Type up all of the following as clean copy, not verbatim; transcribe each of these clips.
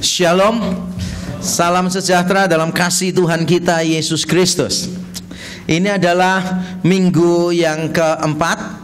Shalom, salam sejahtera dalam kasih Tuhan kita Yesus Kristus. Ini adalah minggu yang keempat.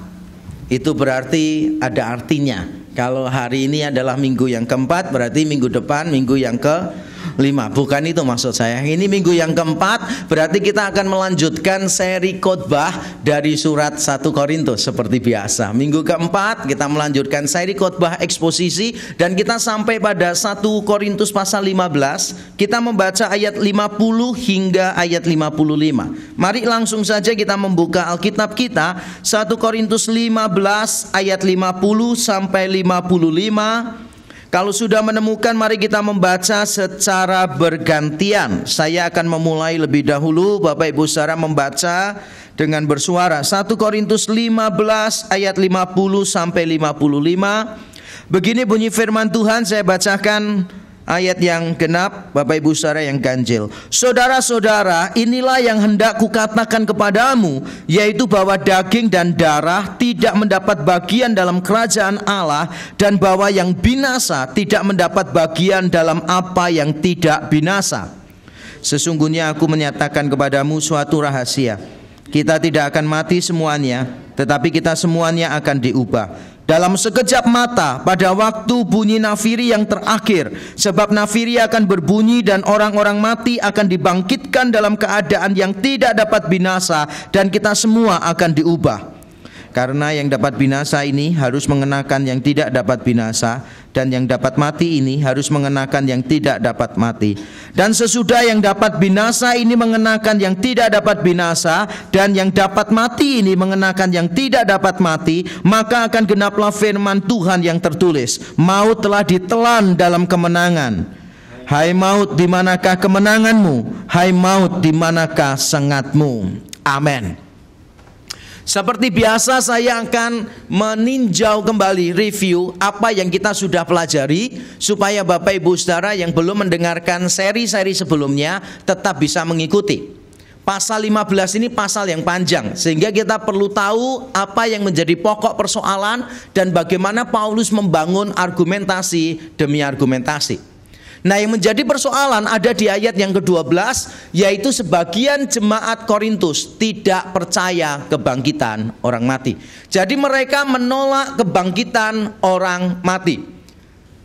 Itu berarti ada artinya. Kalau hari ini adalah minggu yang keempat, berarti minggu depan minggu yang kelima. Bukan itu maksud saya. Ini minggu yang keempat, berarti kita akan melanjutkan seri khotbah dari surat 1 Korintus seperti biasa. Minggu keempat kita melanjutkan seri khotbah eksposisi, dan kita sampai pada 1 Korintus pasal 15. Kita membaca ayat 50 hingga ayat 55. Mari langsung saja kita membuka Alkitab kita, 1 Korintus 15 ayat 50 sampai 55. Kalau sudah menemukan, mari kita membaca secara bergantian. Saya akan memulai lebih dahulu. Bapak Ibu Saudara membaca dengan bersuara. 1 Korintus 15 ayat 50 sampai 55. Begini bunyi firman Tuhan, saya bacakan ayat yang genap, Bapak Ibu Saudara yang ganjil. Saudara-saudara, inilah yang hendak kukatakan kepadamu, yaitu bahwa daging dan darah tidak mendapat bagian dalam kerajaan Allah, dan bahwa yang binasa tidak mendapat bagian dalam apa yang tidak binasa. Sesungguhnya aku menyatakan kepadamu suatu rahasia. Kita tidak akan mati semuanya, tetapi kita semuanya akan diubah. Dalam sekejap mata, pada waktu bunyi nafiri yang terakhir. Sebab nafiri akan berbunyi dan orang-orang mati akan dibangkitkan dalam keadaan yang tidak dapat binasa, dan kita semua akan diubah. Karena yang dapat binasa ini harus mengenakan yang tidak dapat binasa, dan yang dapat mati ini harus mengenakan yang tidak dapat mati. Dan sesudah yang dapat binasa ini mengenakan yang tidak dapat binasa, dan yang dapat mati ini mengenakan yang tidak dapat mati, maka akan genaplah firman Tuhan yang tertulis, maut telah ditelan dalam kemenangan. Hai maut, di manakah kemenanganmu? Hai maut, di manakah sengatmu? Amin. Seperti biasa, saya akan meninjau kembali review apa yang kita sudah pelajari, supaya Bapak Ibu Saudara yang belum mendengarkan seri-seri sebelumnya tetap bisa mengikuti. Pasal 15 ini pasal yang panjang, sehingga kita perlu tahu apa yang menjadi pokok persoalan dan bagaimana Paulus membangun argumentasi demi argumentasi. Nah, yang menjadi persoalan ada di ayat yang ke-12, yaitu sebagian jemaat Korintus tidak percaya kebangkitan orang mati. Jadi mereka menolak kebangkitan orang mati.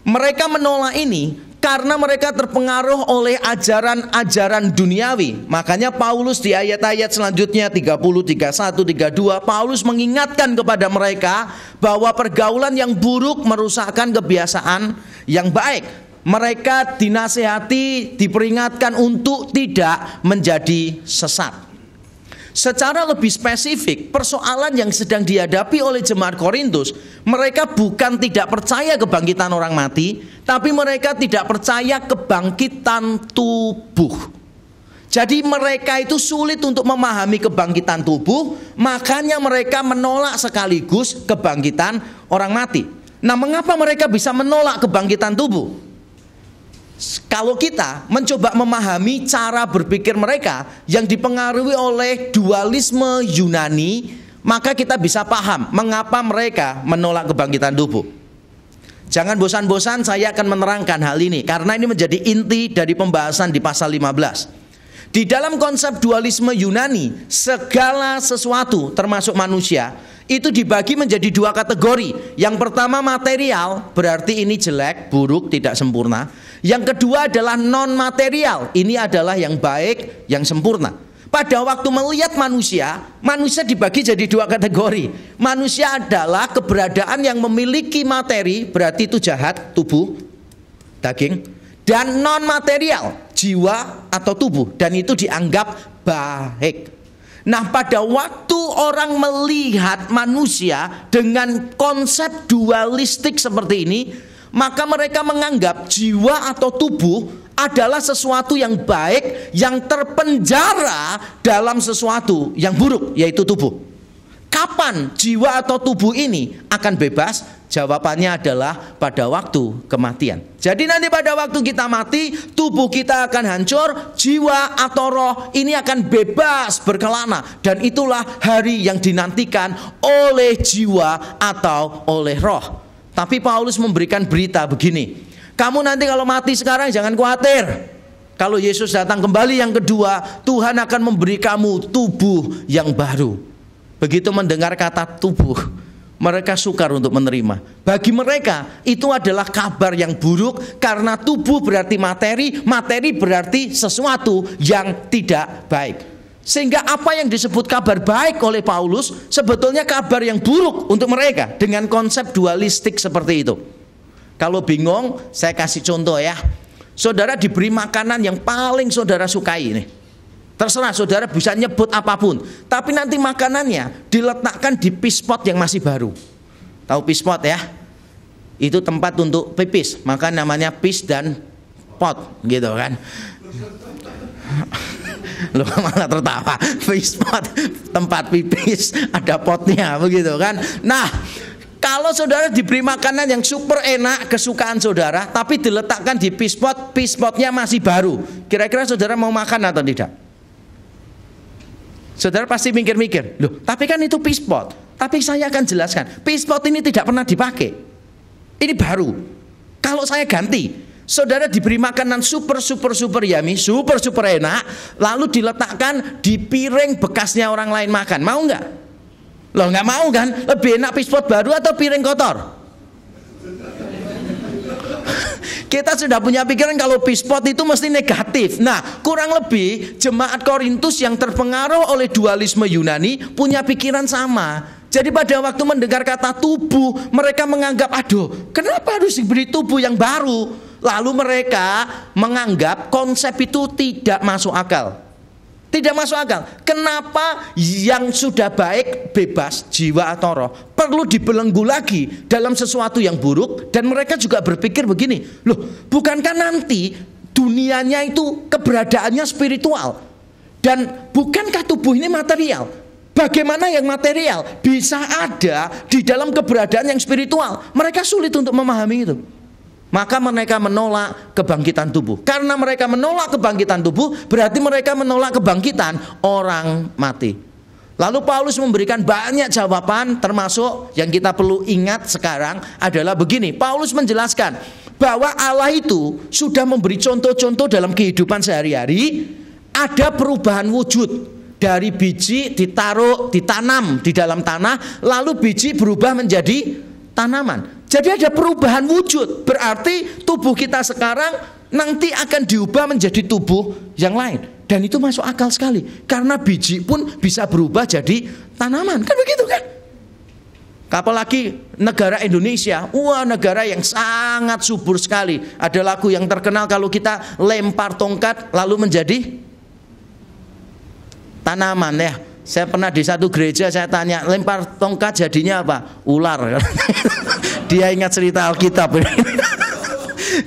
Mereka menolak ini karena mereka terpengaruh oleh ajaran-ajaran duniawi. Makanya Paulus di ayat-ayat selanjutnya 30, 31, 32, Paulus mengingatkan kepada mereka bahwa pergaulan yang buruk merusakkan kebiasaan yang baik. Mereka dinasihati, diperingatkan untuk tidak menjadi sesat. Secara lebih spesifik, persoalan yang sedang dihadapi oleh jemaat Korintus, mereka bukan tidak percaya kebangkitan orang mati, tapi mereka tidak percaya kebangkitan tubuh. Jadi mereka itu sulit untuk memahami kebangkitan tubuh, makanya mereka menolak sekaligus kebangkitan orang mati. Nah, mengapa mereka bisa menolak kebangkitan tubuh? Kalau kita mencoba memahami cara berpikir mereka yang dipengaruhi oleh dualisme Yunani, maka kita bisa paham mengapa mereka menolak kebangkitan tubuh. Jangan bosan-bosan, saya akan menerangkan hal ini, karena ini menjadi inti dari pembahasan di pasal 15. Di dalam konsep dualisme Yunani, segala sesuatu termasuk manusia itu dibagi menjadi dua kategori. Yang pertama material, berarti ini jelek, buruk, tidak sempurna. Yang kedua adalah non material, ini adalah yang baik, yang sempurna. Pada waktu melihat manusia, manusia dibagi jadi dua kategori. Manusia adalah keberadaan yang memiliki materi, berarti itu jahat, tubuh, daging. Dan non material, jiwa atau tubuh, dan itu dianggap baik. Nah, pada waktu orang melihat manusia dengan konsep dualistik seperti ini, maka mereka menganggap jiwa atau tubuh adalah sesuatu yang baik yang terpenjara dalam sesuatu yang buruk, yaitu tubuh. Kapan jiwa atau tubuh ini akan bebas? Jawabannya adalah pada waktu kematian. Jadi nanti pada waktu kita mati, tubuh kita akan hancur, jiwa atau roh ini akan bebas berkelana. Dan itulah hari yang dinantikan oleh jiwa atau oleh roh. Tapi Paulus memberikan berita begini, Kamu nanti kalau mati sekarang jangan khawatir. Kalau Yesus datang kembali yang kedua, Tuhan akan memberi kamu tubuh yang baru. Begitu mendengar kata tubuh, mereka sukar untuk menerima. Bagi mereka itu adalah kabar yang buruk, karena tubuh berarti materi, materi berarti sesuatu yang tidak baik. Sehingga apa yang disebut kabar baik oleh Paulus sebetulnya kabar yang buruk untuk mereka, dengan konsep dualistik seperti itu. Kalau bingung, saya kasih contoh ya. Saudara diberi makanan yang paling saudara sukai nih. Terserah saudara bisa nyebut apapun, tapi nanti makanannya diletakkan di pispot yang masih baru. Tahu pispot ya? Itu tempat untuk pipis, maka namanya pis dan pot gitu kan. Lu malah tertawa. Pispot, tempat pipis, ada potnya begitu kan. Nah, kalau saudara diberi makanan yang super enak kesukaan saudara, tapi diletakkan di pispot, pispotnya masih baru, kira-kira saudara mau makan atau tidak? Saudara pasti mikir-mikir, loh tapi kan itu pispot. Tapi saya akan jelaskan, pispot ini tidak pernah dipakai, ini baru. Kalau saya ganti, saudara diberi makanan super yummy, super enak, lalu diletakkan di piring bekasnya orang lain makan, mau nggak? Loh nggak mau kan? Lebih enak pispot baru atau piring kotor? Kita sudah punya pikiran kalau pispot itu mesti negatif. Nah, kurang lebih jemaat Korintus yang terpengaruh oleh dualisme Yunani punya pikiran sama. Jadi pada waktu mendengar kata tubuh, mereka menganggap, aduh, kenapa harus diberi tubuh yang baru? Lalu mereka menganggap konsep itu tidak masuk akal. Tidak masuk akal. Kenapa yang sudah baik, bebas, jiwa atau roh, perlu dibelenggu lagi dalam sesuatu yang buruk? Dan mereka juga berpikir begini, loh bukankah nanti dunianya itu keberadaannya spiritual? Dan bukankah tubuh ini material? Bagaimana yang material bisa ada di dalam keberadaan yang spiritual? Mereka sulit untuk memahami itu. Maka mereka menolak kebangkitan tubuh. Karena mereka menolak kebangkitan tubuh, berarti mereka menolak kebangkitan orang mati. Lalu Paulus memberikan banyak jawaban, termasuk yang kita perlu ingat sekarang adalah begini. Paulus menjelaskan bahwa Allah itu sudah memberi contoh-contoh dalam kehidupan sehari-hari. Ada perubahan wujud. Dari biji ditanam di dalam tanah, lalu biji berubah menjadi tanaman. Jadi ada perubahan wujud. Berarti tubuh kita sekarang nanti akan diubah menjadi tubuh yang lain. Dan itu masuk akal sekali. Karena biji pun bisa berubah jadi tanaman. Kan begitu kan? Apalagi negara Indonesia. Wah, negara yang sangat subur sekali. Ada lagu yang terkenal, kalau kita lempar tongkat lalu menjadi tanaman ya. Saya pernah di satu gereja, saya tanya, lempar tongkat jadinya apa? Ular. Dia ingat cerita Alkitab.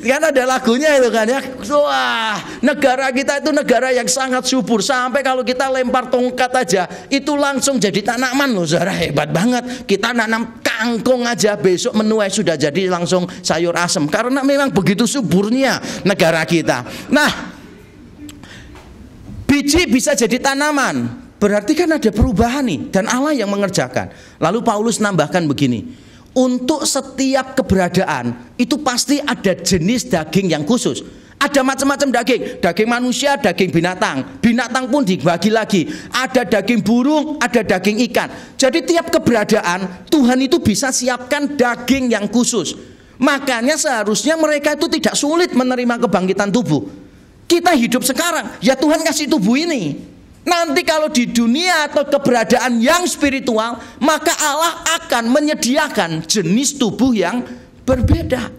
Kan ada lagunya itu kan ya. Wah, negara kita itu negara yang sangat subur, sampai kalau kita lempar tongkat aja itu langsung jadi tanaman loh, saudara. Hebat banget. Kita nanam kangkung aja, besok menuai sudah jadi langsung sayur asem. Karena memang begitu suburnya negara kita. Nah, biji bisa jadi tanaman. Berarti kan ada perubahan nih, dan Allah yang mengerjakan. Lalu Paulus nambahkan begini, untuk setiap keberadaan itu pasti ada jenis daging yang khusus. Ada macam-macam daging, daging manusia, daging binatang. Binatang pun dibagi lagi, ada daging burung, ada daging ikan. Jadi tiap keberadaan Tuhan itu bisa siapkan daging yang khusus. Makanya seharusnya mereka itu tidak sulit menerima kebangkitan tubuh. Kita hidup sekarang, ya Tuhan kasih tubuh ini. Nanti kalau di dunia atau keberadaan yang spiritual, maka Allah akan menyediakan jenis tubuh yang berbeda.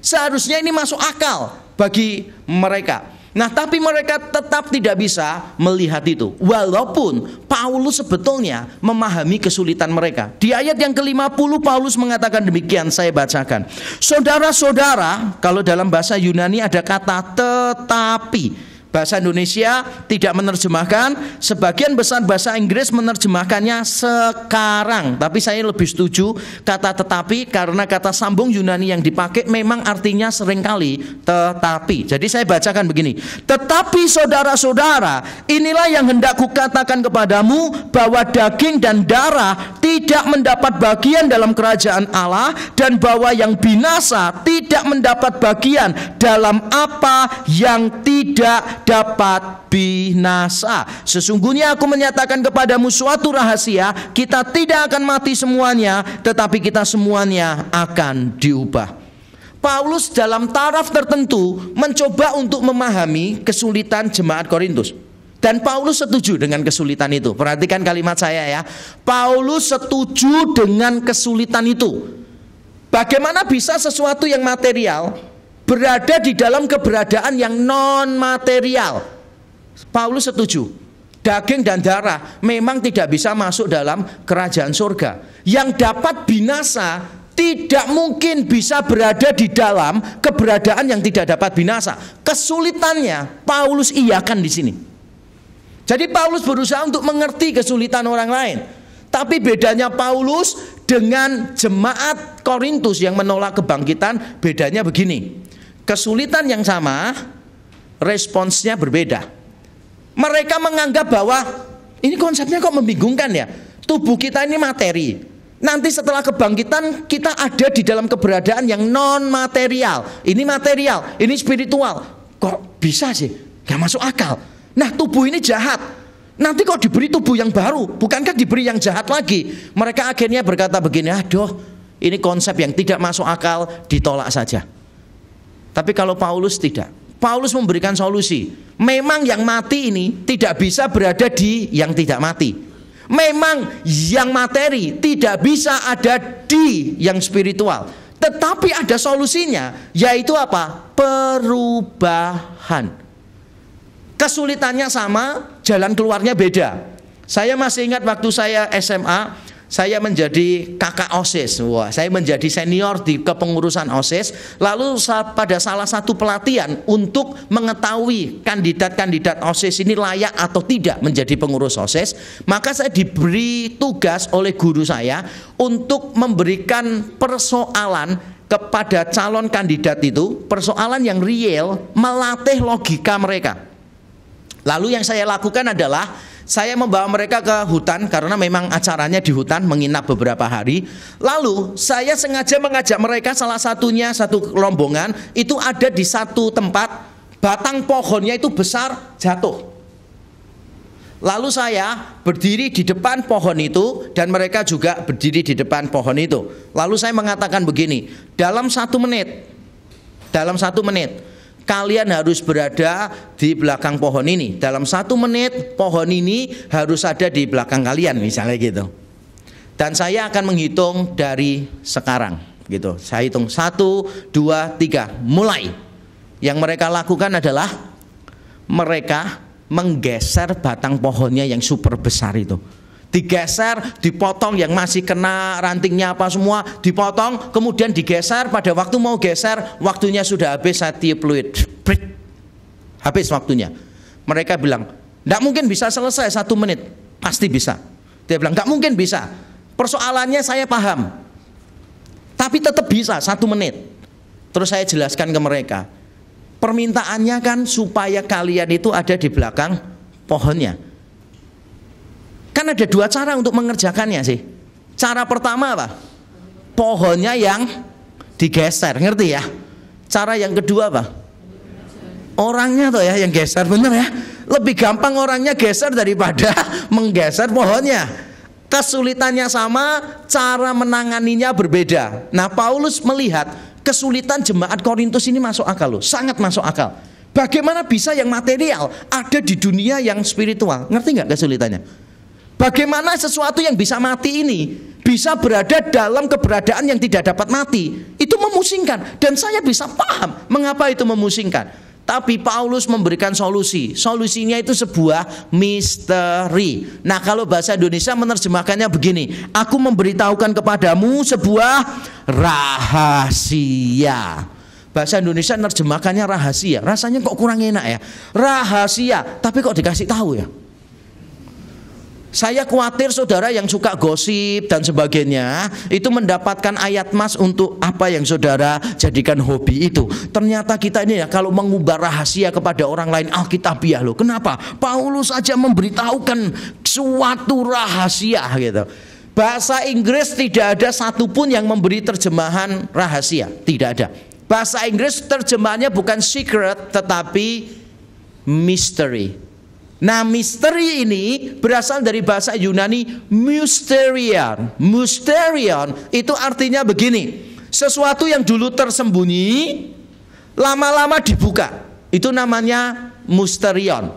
Seharusnya ini masuk akal bagi mereka. Nah, tapi mereka tetap tidak bisa melihat itu. Walaupun Paulus sebetulnya memahami kesulitan mereka. Di ayat yang ke-50 Paulus mengatakan demikian, saya bacakan. Saudara-saudara, kalau dalam bahasa Yunani ada kata tetapi. Bahasa Indonesia tidak menerjemahkan, sebagian besar bahasa Inggris menerjemahkannya sekarang. Tapi saya lebih setuju kata tetapi, karena kata sambung Yunani yang dipakai memang artinya seringkali tetapi. Jadi saya bacakan begini. Tetapi saudara-saudara, inilah yang hendak kukatakan kepadamu, bahwa daging dan darah tidak mendapat bagian dalam kerajaan Allah, dan bahwa yang binasa tidak mendapat bagian dalam apa yang tidak dapat binasa. Sesungguhnya aku menyatakan kepadamu suatu rahasia, kita tidak akan mati semuanya, tetapi kita semuanya akan diubah. Paulus dalam taraf tertentu mencoba untuk memahami kesulitan jemaat Korintus. Dan Paulus setuju dengan kesulitan itu. Perhatikan kalimat saya ya. Paulus setuju dengan kesulitan itu. Bagaimana bisa sesuatu yang material berada di dalam keberadaan yang non material? Paulus setuju. Daging dan darah memang tidak bisa masuk dalam kerajaan surga. Yang dapat binasa tidak mungkin bisa berada di dalam keberadaan yang tidak dapat binasa. Kesulitannya Paulus iyakan di sini. Jadi Paulus berusaha untuk mengerti kesulitan orang lain. Tapi bedanya Paulus dengan jemaat Korintus yang menolak kebangkitan, bedanya begini. Kesulitan yang sama, responsnya berbeda. Mereka menganggap bahwa ini konsepnya kok membingungkan ya. Tubuh kita ini materi. Nanti setelah kebangkitan kita ada di dalam keberadaan yang non material. Ini material, ini spiritual. Kok bisa sih? Gak masuk akal. Nah, tubuh ini jahat. Nanti kok diberi tubuh yang baru? Bukankah diberi yang jahat lagi? Mereka akhirnya berkata begini, aduh, ini konsep yang tidak masuk akal, ditolak saja. Tapi kalau Paulus tidak. Paulus memberikan solusi. Memang yang mati ini tidak bisa berada di yang tidak mati. Memang yang materi tidak bisa ada di yang spiritual. Tetapi ada solusinya, yaitu apa? Perubahan. Kesulitannya sama, jalan keluarnya beda. Saya masih ingat waktu saya SMA, saya menjadi kakak OSIS. Wah, saya menjadi senior di kepengurusan OSIS. Lalu pada salah satu pelatihan untuk mengetahui kandidat-kandidat OSIS ini layak atau tidak menjadi pengurus OSIS, maka saya diberi tugas oleh guru saya untuk memberikan persoalan kepada calon kandidat itu, persoalan yang real, melatih logika mereka. Lalu yang saya lakukan adalah saya membawa mereka ke hutan, karena memang acaranya di hutan, menginap beberapa hari. Lalu saya sengaja mengajak mereka, salah satunya satu rombongan itu ada di satu tempat, batang pohonnya itu besar, jatuh. Lalu saya berdiri di depan pohon itu, dan mereka juga berdiri di depan pohon itu. Lalu saya mengatakan begini, dalam 1 menit kalian harus berada di belakang pohon ini. Dalam 1 menit pohon ini harus ada di belakang kalian, misalnya gitu. Dan saya akan menghitung dari sekarang gitu. Saya hitung 1, 2, 3, mulai. Yang mereka lakukan adalah mereka menggeser batang pohonnya yang super besar itu. Digeser, dipotong yang masih kena rantingnya apa semua, dipotong, kemudian digeser. Pada waktu mau geser, waktunya sudah habis, saya tiup fluid, habis waktunya. Mereka bilang, tidak mungkin bisa selesai 1 menit. Pasti bisa. Dia bilang, tidak mungkin bisa. Persoalannya saya paham, tapi tetap bisa 1 menit. Terus saya jelaskan ke mereka, permintaannya kan supaya kalian itu ada di belakang pohonnya. Kan ada 2 cara untuk mengerjakannya sih. Cara pertama apa? Pohonnya yang digeser, ngerti ya? Cara yang kedua apa? Orangnya tuh ya yang geser, bener ya? Lebih gampang orangnya geser daripada menggeser pohonnya. Kesulitannya sama, cara menanganinya berbeda. Nah, Paulus melihat kesulitan jemaat Korintus ini masuk akal loh, sangat masuk akal. Bagaimana bisa yang material ada di dunia yang spiritual? Ngerti nggak kesulitannya? Bagaimana sesuatu yang bisa mati ini bisa berada dalam keberadaan yang tidak dapat mati? Itu memusingkan, dan saya bisa paham mengapa itu memusingkan. Tapi Paulus memberikan solusi. Solusinya itu sebuah misteri. Nah, kalau bahasa Indonesia menerjemahkannya begini, aku memberitahukan kepadamu sebuah rahasia. Bahasa Indonesia nerjemahkannya rahasia. Rasanya kok kurang enak ya. Rahasia, tapi kok dikasih tahu ya. Saya khawatir saudara yang suka gosip dan sebagainya itu mendapatkan ayat mas untuk apa yang saudara jadikan hobi itu. Ternyata kita ini ya kalau mengubah rahasia kepada orang lain alkitabiah loh. Kenapa? Paulus saja memberitahukan suatu rahasia gitu. Bahasa Inggris tidak ada satupun yang memberi terjemahan rahasia. Tidak ada. Bahasa Inggris terjemahannya bukan secret tetapi mystery. Nah, misteri ini berasal dari bahasa Yunani mysterion. Mysterion itu artinya begini, sesuatu yang dulu tersembunyi lama-lama dibuka. Itu namanya mysterion.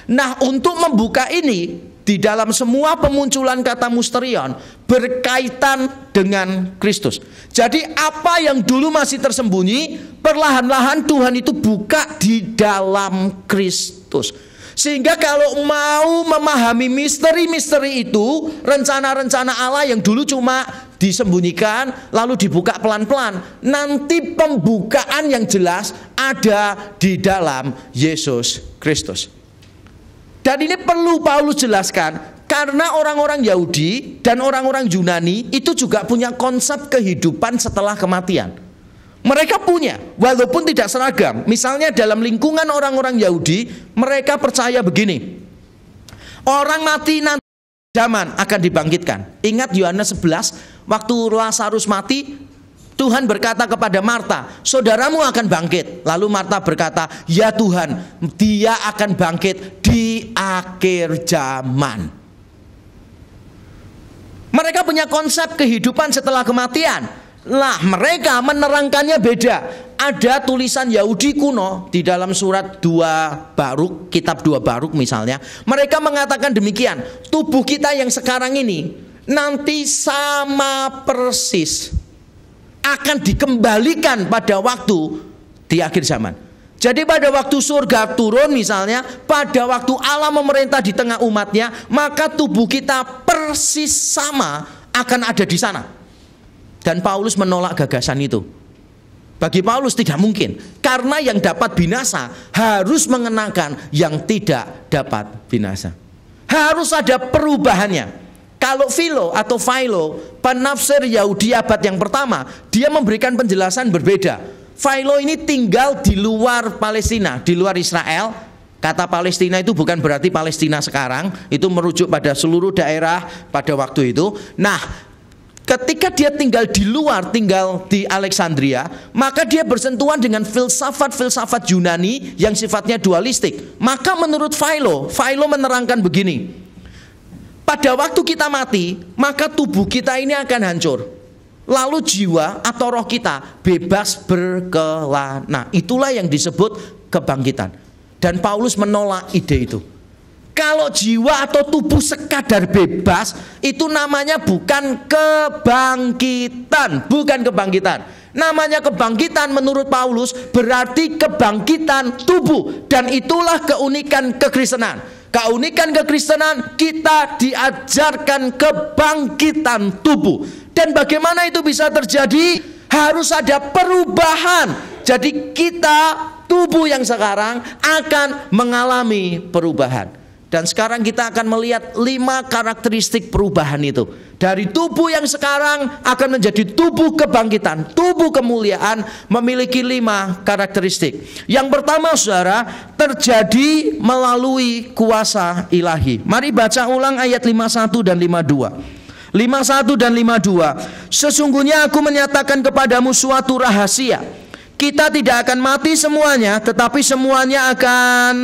Nah, untuk membuka ini di dalam semua pemunculan kata mysterion berkaitan dengan Kristus. Jadi apa yang dulu masih tersembunyi perlahan-lahan Tuhan itu buka di dalam Kristus. Sehingga kalau mau memahami misteri-misteri itu, rencana-rencana Allah yang dulu cuma disembunyikan lalu dibuka pelan-pelan, nanti pembukaan yang jelas ada di dalam Yesus Kristus. Dan ini perlu Paulus jelaskan karena orang-orang Yahudi dan orang-orang Yunani itu juga punya konsep kehidupan setelah kematian. Mereka punya, walaupun tidak seragam. Misalnya dalam lingkungan orang-orang Yahudi, mereka percaya begini, orang mati nanti zaman akan dibangkitkan. Ingat Yohanes 11, waktu Lazarus mati, Tuhan berkata kepada Marta, saudaramu akan bangkit. Lalu Marta berkata, ya Tuhan, dia akan bangkit di akhir zaman. Mereka punya konsep kehidupan setelah kematian. Lah mereka menerangkannya beda. Ada tulisan Yahudi kuno di dalam surat 2 Baruk, kitab 2 Baruk misalnya. Mereka mengatakan demikian, tubuh kita yang sekarang ini nanti sama persis akan dikembalikan pada waktu di akhir zaman. Jadi pada waktu surga turun misalnya, pada waktu Allah memerintah di tengah umatnya, maka tubuh kita persis sama akan ada di sana. Dan Paulus menolak gagasan itu. Bagi Paulus tidak mungkin, karena yang dapat binasa harus mengenakan yang tidak dapat binasa. Harus ada perubahannya. Kalau Philo atau Philo, penafsir Yahudi abad yang pertama, dia memberikan penjelasan berbeda. Philo ini tinggal di luar Palestina, di luar Israel. Kata Palestina itu bukan berarti Palestina sekarang, itu merujuk pada seluruh daerah pada waktu itu. Nah, ketika dia tinggal di luar, tinggal di Alexandria, maka dia bersentuhan dengan filsafat-filsafat Yunani yang sifatnya dualistik. Maka menurut Philo menerangkan begini, pada waktu kita mati, maka tubuh kita ini akan hancur. Lalu jiwa atau roh kita bebas berkelana. Itulah yang disebut kebangkitan. Dan Paulus menolak ide itu. Kalau jiwa atau tubuh sekadar bebas, itu namanya bukan kebangkitan. Bukan kebangkitan. Namanya kebangkitan menurut Paulus berarti kebangkitan tubuh. Dan itulah keunikan kekristenan. Keunikan kekristenan, kita diajarkan kebangkitan tubuh. Dan bagaimana itu bisa terjadi? Harus ada perubahan. Jadi kita, tubuh yang sekarang akan mengalami perubahan. Dan sekarang kita akan melihat 5 karakteristik perubahan itu. Dari tubuh yang sekarang akan menjadi tubuh kebangkitan, tubuh kemuliaan, memiliki 5 karakteristik. Yang pertama saudara, terjadi melalui kuasa ilahi. Mari baca ulang ayat 51 dan 52. 51 dan 52. Sesungguhnya aku menyatakan kepadamu suatu rahasia. Kita tidak akan mati semuanya, tetapi semuanya akan,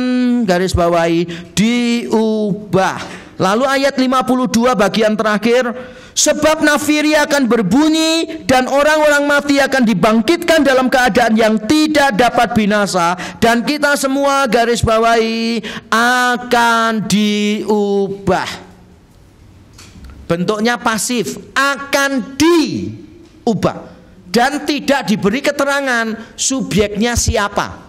garis bawahi, diubah. Lalu ayat 52 bagian terakhir, sebab nafiri akan berbunyi dan orang-orang mati akan dibangkitkan dalam keadaan yang tidak dapat binasa, dan kita semua, garis bawahi, akan diubah. Bentuknya pasif, akan diubah. Dan tidak diberi keterangan subjeknya siapa.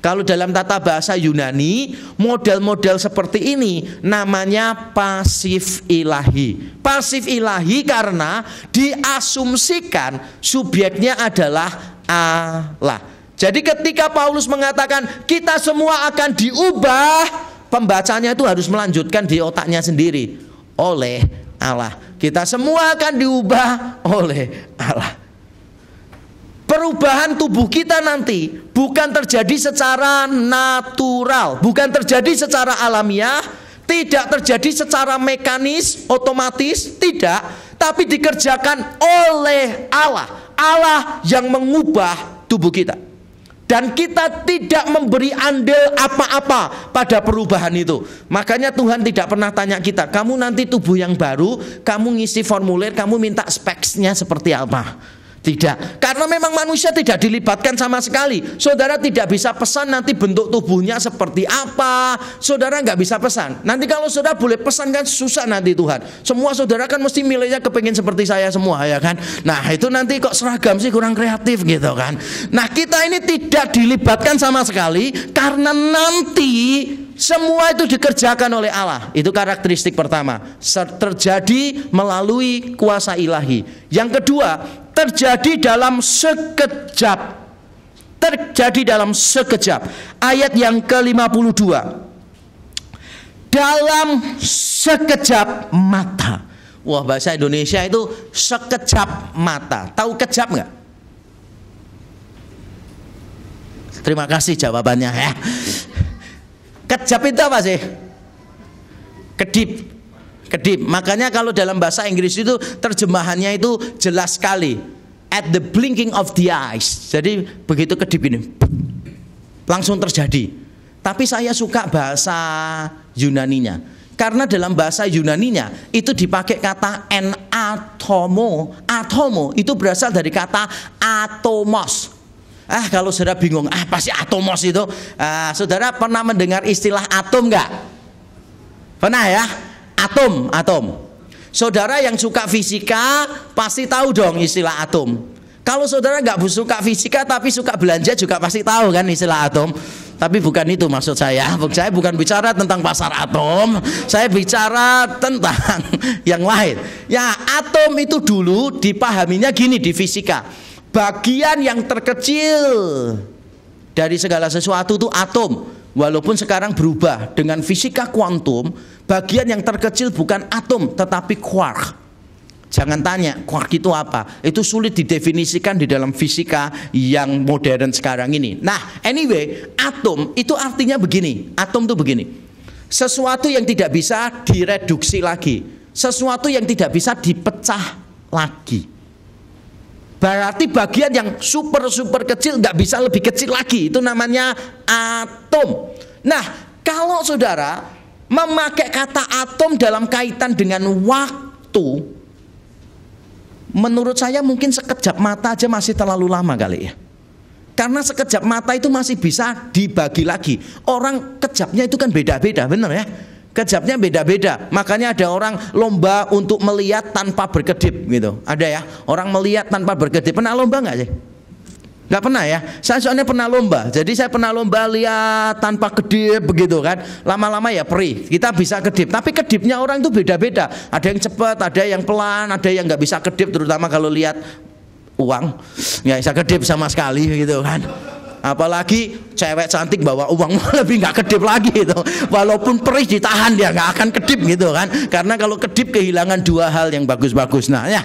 Kalau dalam tata bahasa Yunani, model-model seperti ini namanya pasif ilahi. Pasif ilahi karena diasumsikan subjeknya adalah Allah. Jadi ketika Paulus mengatakan kita semua akan diubah, pembacanya itu harus melanjutkan di otaknya sendiri. Oleh Allah. Kita semua akan diubah oleh Allah. Perubahan tubuh kita nanti bukan terjadi secara natural, bukan terjadi secara alamiah, tidak terjadi secara mekanis, otomatis, tidak, tapi dikerjakan oleh Allah. Allah yang mengubah tubuh kita. Dan kita tidak memberi andil apa-apa pada perubahan itu. Makanya Tuhan tidak pernah tanya kita, kamu nanti tubuh yang baru, kamu ngisi formulir, kamu minta speksnya seperti apa. Tidak, karena memang manusia tidak dilibatkan sama sekali. Saudara tidak bisa pesan nanti bentuk tubuhnya seperti apa. Saudara nggak bisa pesan. Nanti kalau saudara boleh pesan kan susah nanti Tuhan. Semua saudara kan mesti milihnya kepingin seperti saya semua, ya kan. Nah itu nanti kok seragam sih kurang kreatif gitu kan. Nah kita ini tidak dilibatkan sama sekali, karena nanti semua itu dikerjakan oleh Allah. Itu karakteristik pertama, terjadi melalui kuasa ilahi. Yang kedua, terjadi dalam sekejap. Terjadi dalam sekejap. Ayat yang ke-52. Dalam sekejap mata. Wah, bahasa Indonesia itu sekejap mata. Tahu kejap nggak? Terima kasih jawabannya ya. Kejap itu apa sih? Kedip. Kedip. Makanya kalau dalam bahasa Inggris itu terjemahannya itu jelas sekali. At the blinking of the eyes. Jadi begitu kedip ini langsung terjadi. Tapi saya suka bahasa Yunaninya. Karena dalam bahasa Yunaninya itu dipakai kata en atomo. Atomo itu berasal dari kata atomos. Kalau saudara bingung, apa sih atomos itu? Saudara pernah mendengar istilah atom nggak? Pernah ya? Atom. Saudara yang suka fisika pasti tahu dong istilah atom. Kalau saudara nggak suka fisika tapi suka belanja juga pasti tahu kan istilah atom. Tapi bukan itu maksud saya. Saya bukan bicara tentang pasar atom. Saya bicara tentang yang lain. Ya, atom itu dulu dipahaminya gini di fisika. Bagian yang terkecil dari segala sesuatu itu atom. Walaupun sekarang berubah dengan fisika kuantum, bagian yang terkecil bukan atom tetapi quark. Jangan tanya quark itu apa. Itu sulit didefinisikan di dalam fisika yang modern sekarang ini. Nah, anyway, atom itu artinya begini. Atom itu begini. Sesuatu yang tidak bisa direduksi lagi, sesuatu yang tidak bisa dipecah lagi. Berarti bagian yang super kecil nggak bisa lebih kecil lagi. Itu namanya atom. Nah, kalau saudara memakai kata atom dalam kaitan dengan waktu, menurut saya mungkin sekejap mata aja masih terlalu lama kali ya. Karena sekejap mata itu masih bisa dibagi lagi. Orang kejapnya itu kan beda-beda, benar ya? Kejapnya beda-beda. Makanya ada orang lomba untuk melihat tanpa berkedip gitu. Ada ya, orang melihat tanpa berkedip. Pernah lomba nggak sih? Nggak pernah ya. Saya soalnya pernah lomba. Jadi saya pernah lomba lihat tanpa kedip begitu kan. Lama-lama ya perih. Kita bisa kedip. Tapi kedipnya orang itu beda-beda. Ada yang cepat, ada yang pelan, ada yang nggak bisa kedip. Terutama kalau lihat uang, nggak bisa kedip sama sekali gitu kan. Apalagi cewek cantik bawa uang lebih nggak kedip lagi itu. Walaupun perih ditahan dia nggak akan kedip gitu kan. Karena kalau kedip kehilangan dua hal yang bagus-bagus. Nah ya,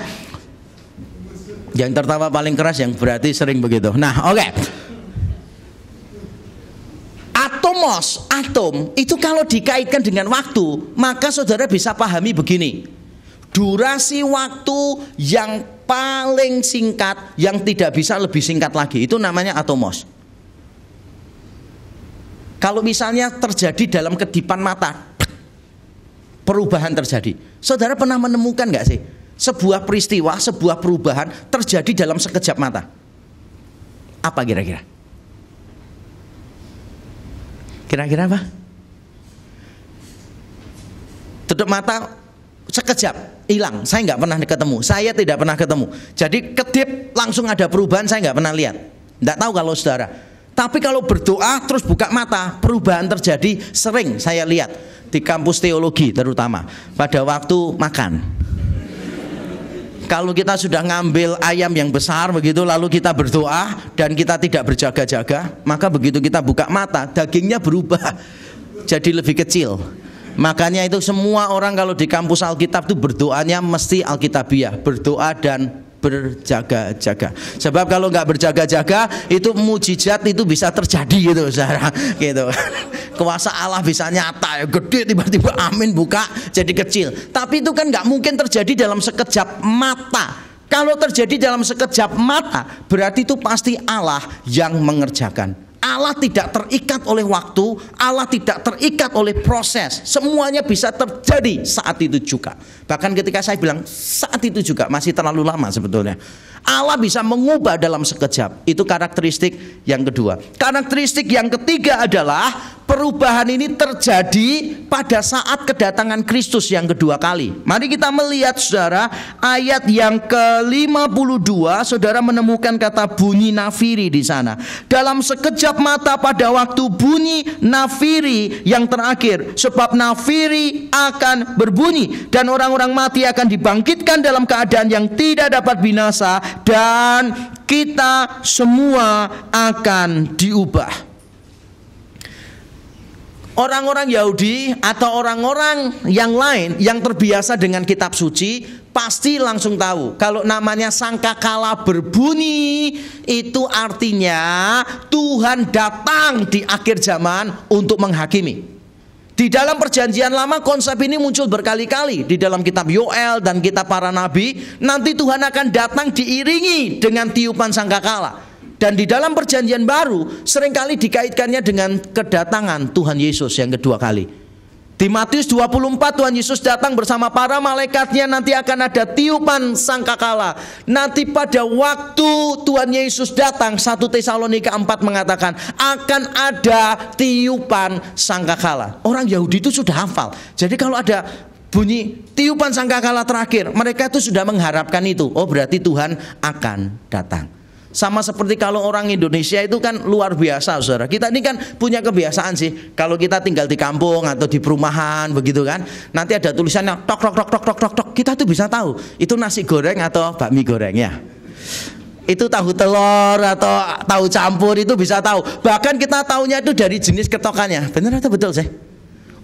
yang tertawa paling keras yang berarti sering begitu. Nah oke. Atomos, atom itu kalau dikaitkan dengan waktu, maka saudara bisa pahami begini. Durasi waktu yang paling singkat, yang tidak bisa lebih singkat lagi, itu namanya atomos. Kalau misalnya terjadi dalam kedipan mata, perubahan terjadi. Saudara pernah menemukan nggak sih sebuah peristiwa, sebuah perubahan terjadi dalam sekejap mata? Apa kira-kira? Kira-kira apa? Tutup mata sekejap, hilang. Saya nggak pernah ketemu. Saya tidak pernah ketemu. Jadi kedip langsung ada perubahan, saya nggak pernah lihat. Nggak tahu kalau saudara. Tapi kalau berdoa terus buka mata, perubahan terjadi sering saya lihat di kampus teologi terutama pada waktu makan. kalau kita sudah ngambil ayam yang besar begitu, lalu kita berdoa dan kita tidak berjaga-jaga, maka begitu kita buka mata, dagingnya berubah jadi lebih kecil. Makanya itu semua orang kalau di kampus Alkitab itu berdoanya mesti Alkitabiah, berdoa dan berjaga-jaga. Sebab kalau nggak berjaga-jaga itu mujizat itu bisa terjadi gitu, saudara. Gitu. Kuasa Allah bisa nyata, ya gede tiba-tiba amin buka jadi kecil. Tapi itu kan nggak mungkin terjadi dalam sekejap mata. Kalau terjadi dalam sekejap mata, berarti itu pasti Allah yang mengerjakan. Allah tidak terikat oleh waktu, Allah tidak terikat oleh proses. Semuanya bisa terjadi saat itu juga. Bahkan ketika saya bilang saat itu juga masih terlalu lama sebetulnya. Allah bisa mengubah dalam sekejap. Itu karakteristik yang kedua. Karakteristik yang ketiga adalah perubahan ini terjadi pada saat kedatangan Kristus yang kedua kali. Mari kita melihat, saudara, ayat yang ke-52. Saudara menemukan kata bunyi nafiri di sana. Dalam sekejap mata pada waktu bunyi nafiri yang terakhir, sebab nafiri akan berbunyi dan orang-orang mati akan dibangkitkan dalam keadaan yang tidak dapat binasa, dan kita semua akan diubah. Orang-orang Yahudi atau orang-orang yang lain yang terbiasa dengan kitab suci pasti langsung tahu kalau namanya sangkakala berbunyi itu artinya Tuhan datang di akhir zaman untuk menghakimi. Di dalam perjanjian lama konsep ini muncul berkali-kali. Di dalam kitab Yoel dan kitab para nabi, nanti Tuhan akan datang diiringi dengan tiupan sangkakala. Dan di dalam perjanjian baru seringkali dikaitkannya dengan kedatangan Tuhan Yesus yang kedua kali. Di Matius 24 Tuhan Yesus datang bersama para malaikatnya, nanti akan ada tiupan sangkakala. Nanti pada waktu Tuhan Yesus datang, 1 Tesalonika 4 mengatakan akan ada tiupan sangkakala. Orang Yahudi itu sudah hafal. Jadi kalau ada bunyi tiupan sangkakala terakhir, mereka itu sudah mengharapkan itu. Oh, berarti Tuhan akan datang. Sama seperti kalau orang Indonesia itu kan luar biasa, saudara. Kita ini kan punya kebiasaan sih. Kalau kita tinggal di kampung atau di perumahan begitu kan, nanti ada tulisannya tok tok tok tok tok tok tok. Kita tuh bisa tahu itu nasi goreng atau bakmi gorengnya. Itu tahu telur atau tahu campur itu bisa tahu. Bahkan kita tahunya itu dari jenis ketokannya. Benar atau betul sih?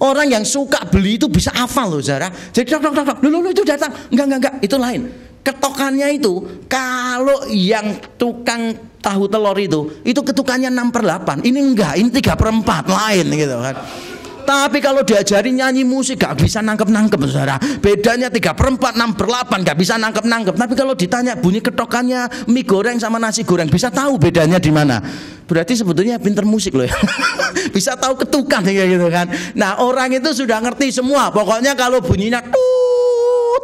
Orang yang suka beli itu bisa hafal loh, saudara. Jadi tok tok tok tok. Loh, itu datang. Enggak, itu lain. Ketokannya itu, kalau yang tukang tahu telur itu ketukannya 6/8. Ini enggak, ini 3/4 lain gitu kan. Tapi kalau diajarin nyanyi musik gak bisa nangkep-nangkep, saudara. Bedanya 3/4, 6/8 gak bisa nangkep-nangkep. Tapi kalau ditanya bunyi ketokannya mie goreng sama nasi goreng, bisa tahu bedanya di mana. Berarti sebetulnya pinter musik loh ya. Bisa tahu ketukan gitu kan. Nah, orang itu sudah ngerti semua. Pokoknya kalau bunyinya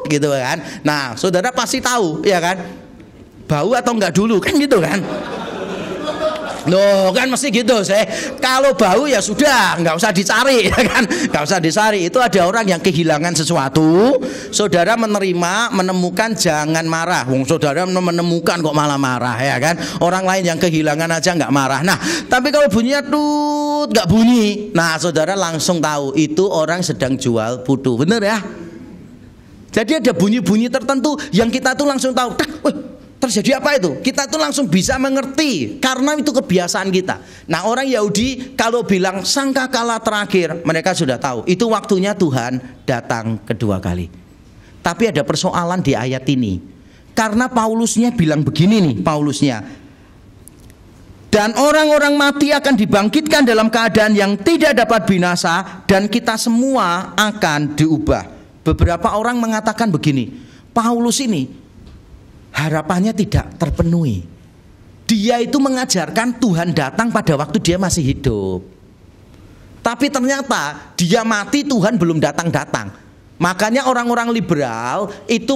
gitu kan. Nah, saudara pasti tahu, ya kan? Bau atau enggak dulu kan gitu kan? Loh, kan mesti gitu sih. Kalau bau ya sudah, enggak usah dicari, ya kan? Enggak usah dicari. Itu ada orang yang kehilangan sesuatu, saudara menemukan jangan marah. Wong saudara menemukan kok malah marah, ya kan? Orang lain yang kehilangan aja enggak marah. Nah, tapi kalau bunyinya tut enggak bunyi, nah saudara langsung tahu itu orang sedang jual putu. Bener ya? Jadi ada bunyi-bunyi tertentu yang kita tuh langsung tahu, terjadi apa itu? Kita tuh langsung bisa mengerti karena itu kebiasaan kita. Nah, orang Yahudi kalau bilang sangkakala terakhir, mereka sudah tahu itu waktunya Tuhan datang kedua kali. Tapi ada persoalan di ayat ini. Karena Paulusnya bilang begini nih, Paulusnya. Dan orang-orang mati akan dibangkitkan dalam keadaan yang tidak dapat binasa, dan kita semua akan diubah. Beberapa orang mengatakan begini, Paulus ini harapannya tidak terpenuhi. Dia itu mengajarkan Tuhan datang pada waktu dia masih hidup. Tapi ternyata dia mati Tuhan belum datang-datang. Makanya orang-orang liberal itu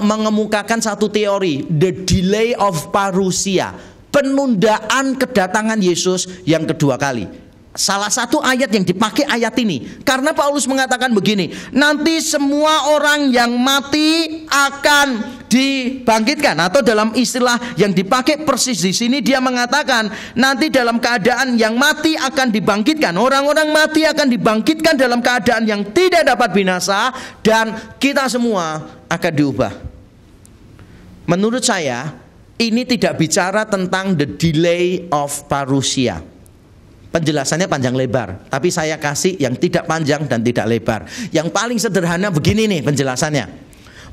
mengemukakan satu teori, the delay of parousia, penundaan kedatangan Yesus yang kedua kali. Salah satu ayat yang dipakai ayat ini, karena Paulus mengatakan begini, nanti semua orang yang mati akan dibangkitkan, atau dalam istilah yang dipakai persis di sini dia mengatakan nanti dalam keadaan yang mati akan dibangkitkan, orang-orang mati akan dibangkitkan dalam keadaan yang tidak dapat binasa, dan kita semua akan diubah. Menurut saya ini tidak bicara tentang the delay of parousia. Penjelasannya panjang lebar, tapi saya kasih yang tidak panjang dan tidak lebar. Yang paling sederhana begini nih penjelasannya.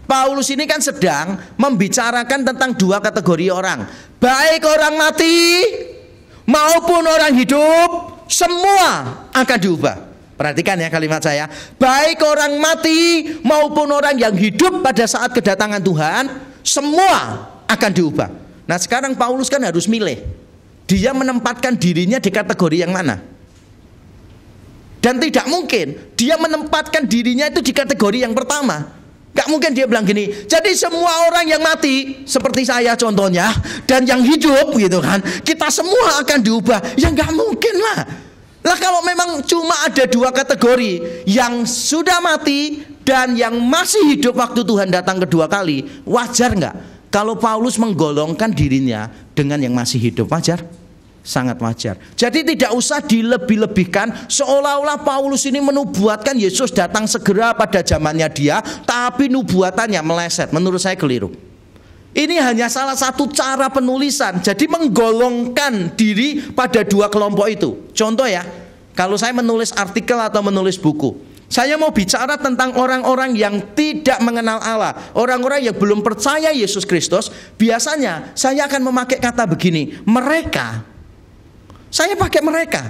Paulus ini kan sedang membicarakan tentang dua kategori orang, baik orang mati maupun orang hidup, semua akan diubah. Perhatikan ya kalimat saya, baik orang mati maupun orang yang hidup pada saat kedatangan Tuhan, semua akan diubah. Nah sekarang Paulus kan harus milih, dia menempatkan dirinya di kategori yang mana. Dan tidak mungkin dia menempatkan dirinya itu di kategori yang pertama. Gak mungkin dia bilang gini, jadi semua orang yang mati seperti saya contohnya, dan yang hidup gitu kan, kita semua akan diubah. Ya gak mungkin lah. Lah kalau memang cuma ada dua kategori, yang sudah mati dan yang masih hidup waktu Tuhan datang kedua kali, wajar gak kalau Paulus menggolongkan dirinya dengan yang masih hidup? Wajar? Sangat wajar. Jadi tidak usah dilebih-lebihkan seolah-olah Paulus ini menubuatkan Yesus datang segera pada zamannya dia, tapi nubuatannya meleset. Menurut saya keliru. Ini hanya salah satu cara penulisan. Jadi menggolongkan diri pada dua kelompok itu. Contoh ya, kalau saya menulis artikel atau menulis buku, saya mau bicara tentang orang-orang yang tidak mengenal Allah, orang-orang yang belum percaya Yesus Kristus. Biasanya saya akan memakai kata begini, mereka. Saya pakai mereka.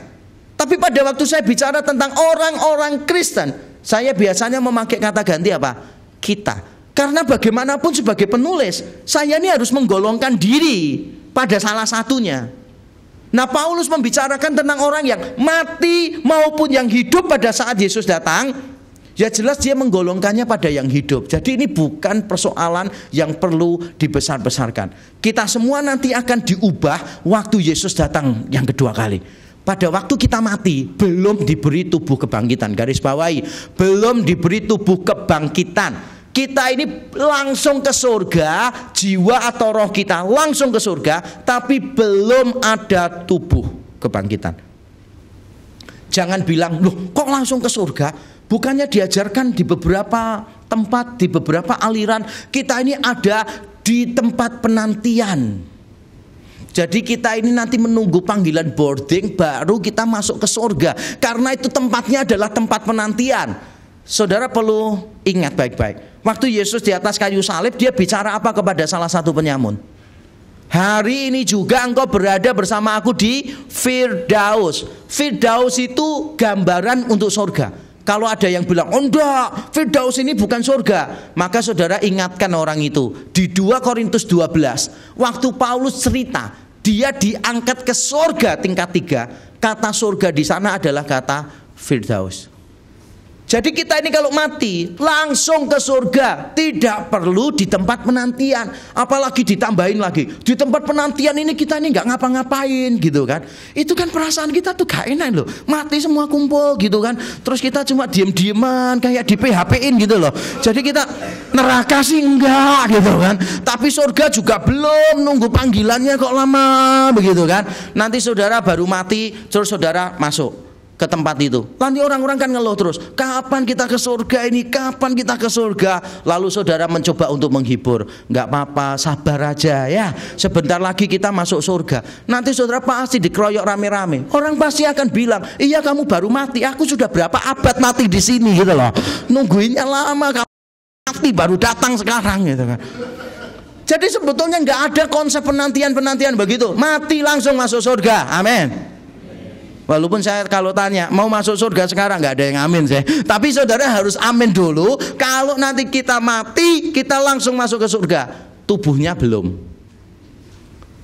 Tapi pada waktu saya bicara tentang orang-orang Kristen, saya biasanya memakai kata ganti apa? Kita. Karena bagaimanapun sebagai penulis, saya ini harus menggolongkan diri pada salah satunya. Nah Paulus membicarakan tentang orang yang mati maupun yang hidup pada saat Yesus datang. Ya jelas dia menggolongkannya pada yang hidup. Jadi ini bukan persoalan yang perlu dibesar-besarkan. Kita semua nanti akan diubah waktu Yesus datang yang kedua kali. Pada waktu kita mati belum diberi tubuh kebangkitan. Garis bawahi, belum diberi tubuh kebangkitan. Kita ini langsung ke surga, jiwa atau roh kita langsung ke surga, tapi belum ada tubuh kebangkitan. Jangan bilang, loh kok langsung ke surga? Bukannya diajarkan di beberapa tempat, di beberapa aliran, kita ini ada di tempat penantian. Jadi kita ini nanti menunggu panggilan boarding, baru kita masuk ke surga. Karena itu tempatnya adalah tempat penantian. Saudara perlu ingat baik-baik. Waktu Yesus di atas kayu salib, dia bicara apa kepada salah satu penyamun? Hari ini juga engkau berada bersama aku di Firdaus. Firdaus itu gambaran untuk surga. Kalau ada yang bilang, oh enggak, Firdaus ini bukan surga, maka saudara ingatkan orang itu. Di 2 Korintus 12, waktu Paulus cerita, dia diangkat ke surga tingkat 3. Kata surga di sana adalah kata Firdaus. Jadi kita ini kalau mati langsung ke surga, tidak perlu di tempat penantian. Apalagi ditambahin lagi, di tempat penantian ini kita ini nggak ngapa-ngapain gitu kan. Itu kan perasaan kita tuh gak enak loh. Mati semua kumpul gitu kan. Terus kita cuma diem-dieman kayak di PHP-in gitu loh. Jadi kita neraka sih enggak gitu kan. Tapi surga juga belum, nunggu panggilannya kok lama begitu kan. Nanti saudara baru mati, terus saudara masuk ke tempat itu. Nanti orang-orang kan ngeluh terus, kapan kita ke surga ini, kapan kita ke surga. Lalu saudara mencoba untuk menghibur, nggak apa-apa, sabar aja ya, sebentar lagi kita masuk surga. Nanti saudara pasti dikeroyok rame-rame. Orang pasti akan bilang, iya kamu baru mati, aku sudah berapa abad mati di sini gitu loh. Nungguinnya lama, kamu mati baru datang sekarang gitu kan. Jadi sebetulnya nggak ada konsep penantian begitu. Mati langsung masuk surga, amin. Walaupun saya kalau tanya mau masuk surga sekarang nggak ada yang amin saya. Tapi saudara harus amin dulu. Kalau nanti kita mati kita langsung masuk ke surga. Tubuhnya belum.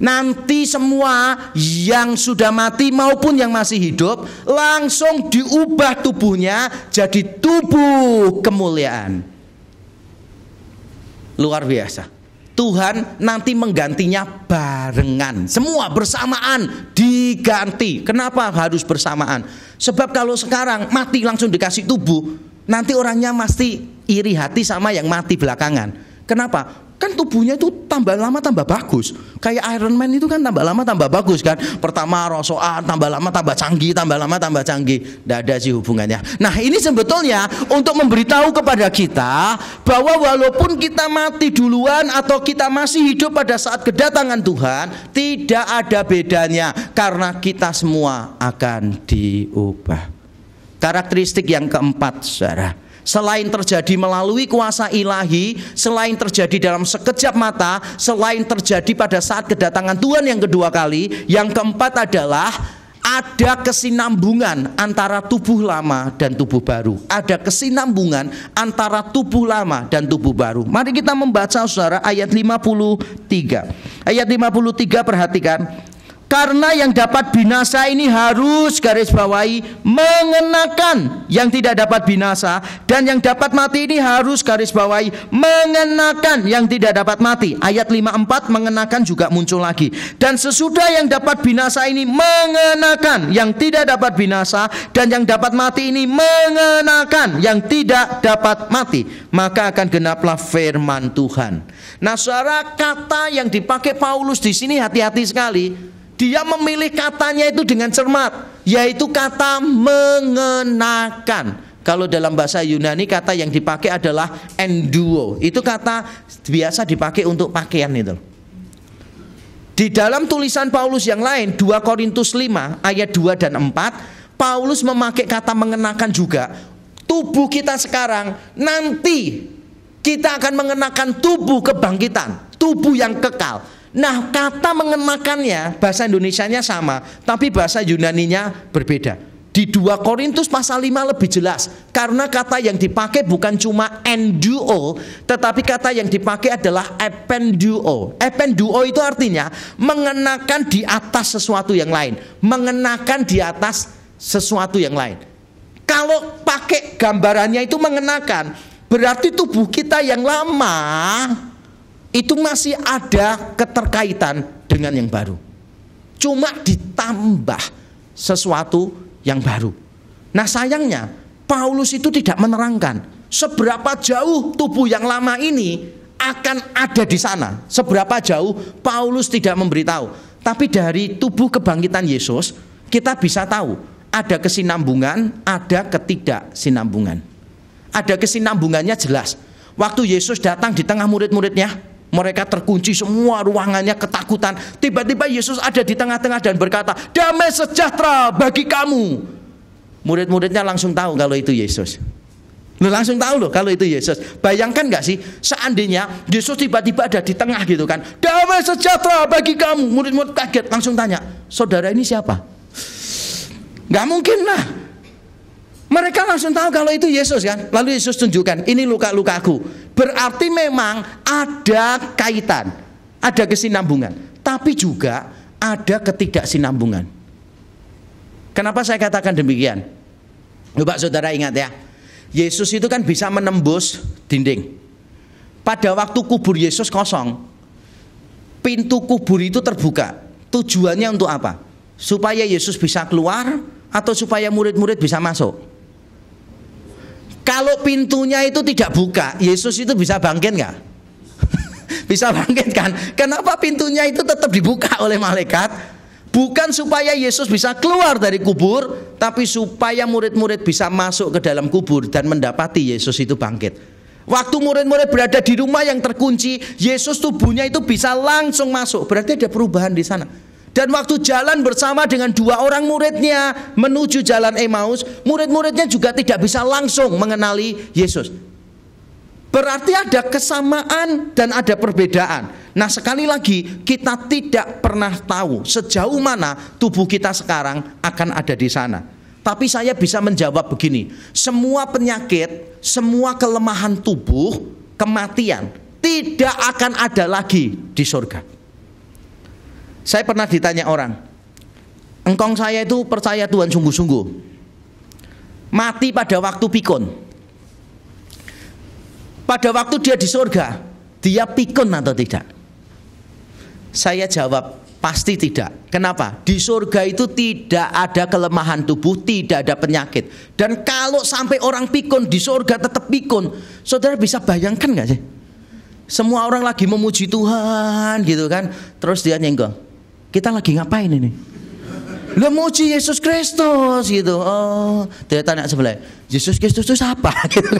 Nanti semua yang sudah mati maupun yang masih hidup langsung diubah tubuhnya jadi tubuh kemuliaan. Luar biasa. Tuhan nanti menggantinya barengan, semua bersamaan diganti. Kenapa harus bersamaan? Sebab kalau sekarang mati langsung dikasih tubuh, nanti orangnya pasti iri hati sama yang mati belakangan. Kenapa? Kan tubuhnya itu tambah lama tambah bagus. Kayak Iron Man itu kan tambah lama tambah bagus kan. Pertama rosokan, tambah lama tambah canggih, tambah lama tambah canggih. Tidak ada sih hubungannya. Nah ini sebetulnya untuk memberitahu kepada kita bahwa walaupun kita mati duluan atau kita masih hidup pada saat kedatangan Tuhan, tidak ada bedanya karena kita semua akan diubah. Karakteristik yang keempat, saudara, selain terjadi melalui kuasa ilahi, selain terjadi dalam sekejap mata, selain terjadi pada saat kedatangan Tuhan yang kedua kali, yang keempat adalah ada kesinambungan antara tubuh lama dan tubuh baru. Ada kesinambungan antara tubuh lama dan tubuh baru. Mari kita membaca, saudara, ayat 53. Ayat 53, perhatikan. Karena yang dapat binasa ini harus, garis bawahi, mengenakan yang tidak dapat binasa, dan yang dapat mati ini harus, garis bawahi, mengenakan yang tidak dapat mati. Ayat 54 mengenakan juga muncul lagi. Dan sesudah yang dapat binasa ini mengenakan yang tidak dapat binasa, dan yang dapat mati ini mengenakan yang tidak dapat mati, maka akan genaplah firman Tuhan. Nah, saudara, kata yang dipakai Paulus di sini hati-hati sekali. Dia memilih katanya itu dengan cermat, yaitu kata mengenakan. Kalau dalam bahasa Yunani kata yang dipakai adalah enduo. Itu kata biasa dipakai untuk pakaian itu. Di dalam tulisan Paulus yang lain, 2 Korintus 5 ayat 2 dan 4, Paulus memakai kata mengenakan juga. Tubuh kita sekarang, nanti kita akan mengenakan tubuh kebangkitan, tubuh yang kekal. Nah, kata mengenakannya bahasa Indonesianya sama, tapi bahasa Yunaninya berbeda. Di 2 Korintus pasal 5 lebih jelas, karena kata yang dipakai bukan cuma enduo, tetapi kata yang dipakai adalah ependuo. Ependuo itu artinya mengenakan di atas sesuatu yang lain, mengenakan di atas sesuatu yang lain. Kalau pakai gambarannya itu mengenakan, berarti tubuh kita yang lama itu masih ada keterkaitan dengan yang baru, cuma ditambah sesuatu yang baru. Nah, sayangnya Paulus itu tidak menerangkan seberapa jauh tubuh yang lama ini akan ada di sana. Seberapa jauh Paulus tidak memberitahu. Tapi dari tubuh kebangkitan Yesus kita bisa tahu ada kesinambungan, ada ketidaksinambungan. Ada kesinambungannya jelas. Waktu Yesus datang di tengah murid-muridnya, mereka terkunci semua ruangannya, ketakutan. Tiba-tiba Yesus ada di tengah-tengah dan berkata, damai sejahtera bagi kamu. Murid-muridnya langsung tahu kalau itu Yesus. Langsung tahu loh kalau itu Yesus. Bayangkan gak sih seandainya Yesus tiba-tiba ada di tengah gitu kan, damai sejahtera bagi kamu. Murid-murid kaget, langsung tanya, saudara ini siapa? Gak mungkin lah. Mereka langsung tahu kalau itu Yesus kan. Lalu Yesus tunjukkan, ini luka-lukaku. Berarti memang ada kaitan, ada kesinambungan, tapi juga ada ketidaksinambungan. Kenapa saya katakan demikian? Coba saudara ingat ya, Yesus itu kan bisa menembus dinding. Pada waktu kubur Yesus kosong, pintu kubur itu terbuka. Tujuannya untuk apa? Supaya Yesus bisa keluar atau supaya murid-murid bisa masuk? Kalau pintunya itu tidak buka, Yesus itu bisa bangkit nggak? Bisa bangkit kan? Kenapa pintunya itu tetap dibuka oleh malaikat? Bukan supaya Yesus bisa keluar dari kubur, tapi supaya murid-murid bisa masuk ke dalam kubur dan mendapati Yesus itu bangkit. Waktu murid-murid berada di rumah yang terkunci, Yesus tubuhnya itu bisa langsung masuk. Berarti ada perubahan di sana. Dan waktu jalan bersama dengan 2 orang muridnya menuju jalan Emmaus, murid-muridnya juga tidak bisa langsung mengenali Yesus. Berarti ada kesamaan dan ada perbedaan. Nah, sekali lagi kita tidak pernah tahu sejauh mana tubuh kita sekarang akan ada di sana. Tapi saya bisa menjawab begini, semua penyakit, semua kelemahan tubuh, kematian tidak akan ada lagi di surga. Saya pernah ditanya orang, engkong saya itu percaya Tuhan sungguh-sungguh, mati pada waktu pikun, pada waktu dia di surga, dia pikun atau tidak? Saya jawab, pasti tidak. Kenapa? Di surga itu tidak ada kelemahan tubuh, tidak ada penyakit. Dan kalau sampai orang pikun di surga tetap pikun, saudara bisa bayangkan gak sih? Semua orang lagi memuji Tuhan gitu kan. Terus dia nyenggol. Kita lagi ngapain ini? Lah muji Yesus Kristus gitu. Oh, dia tanya sebelah, Yesus Kristus itu siapa? Gitu.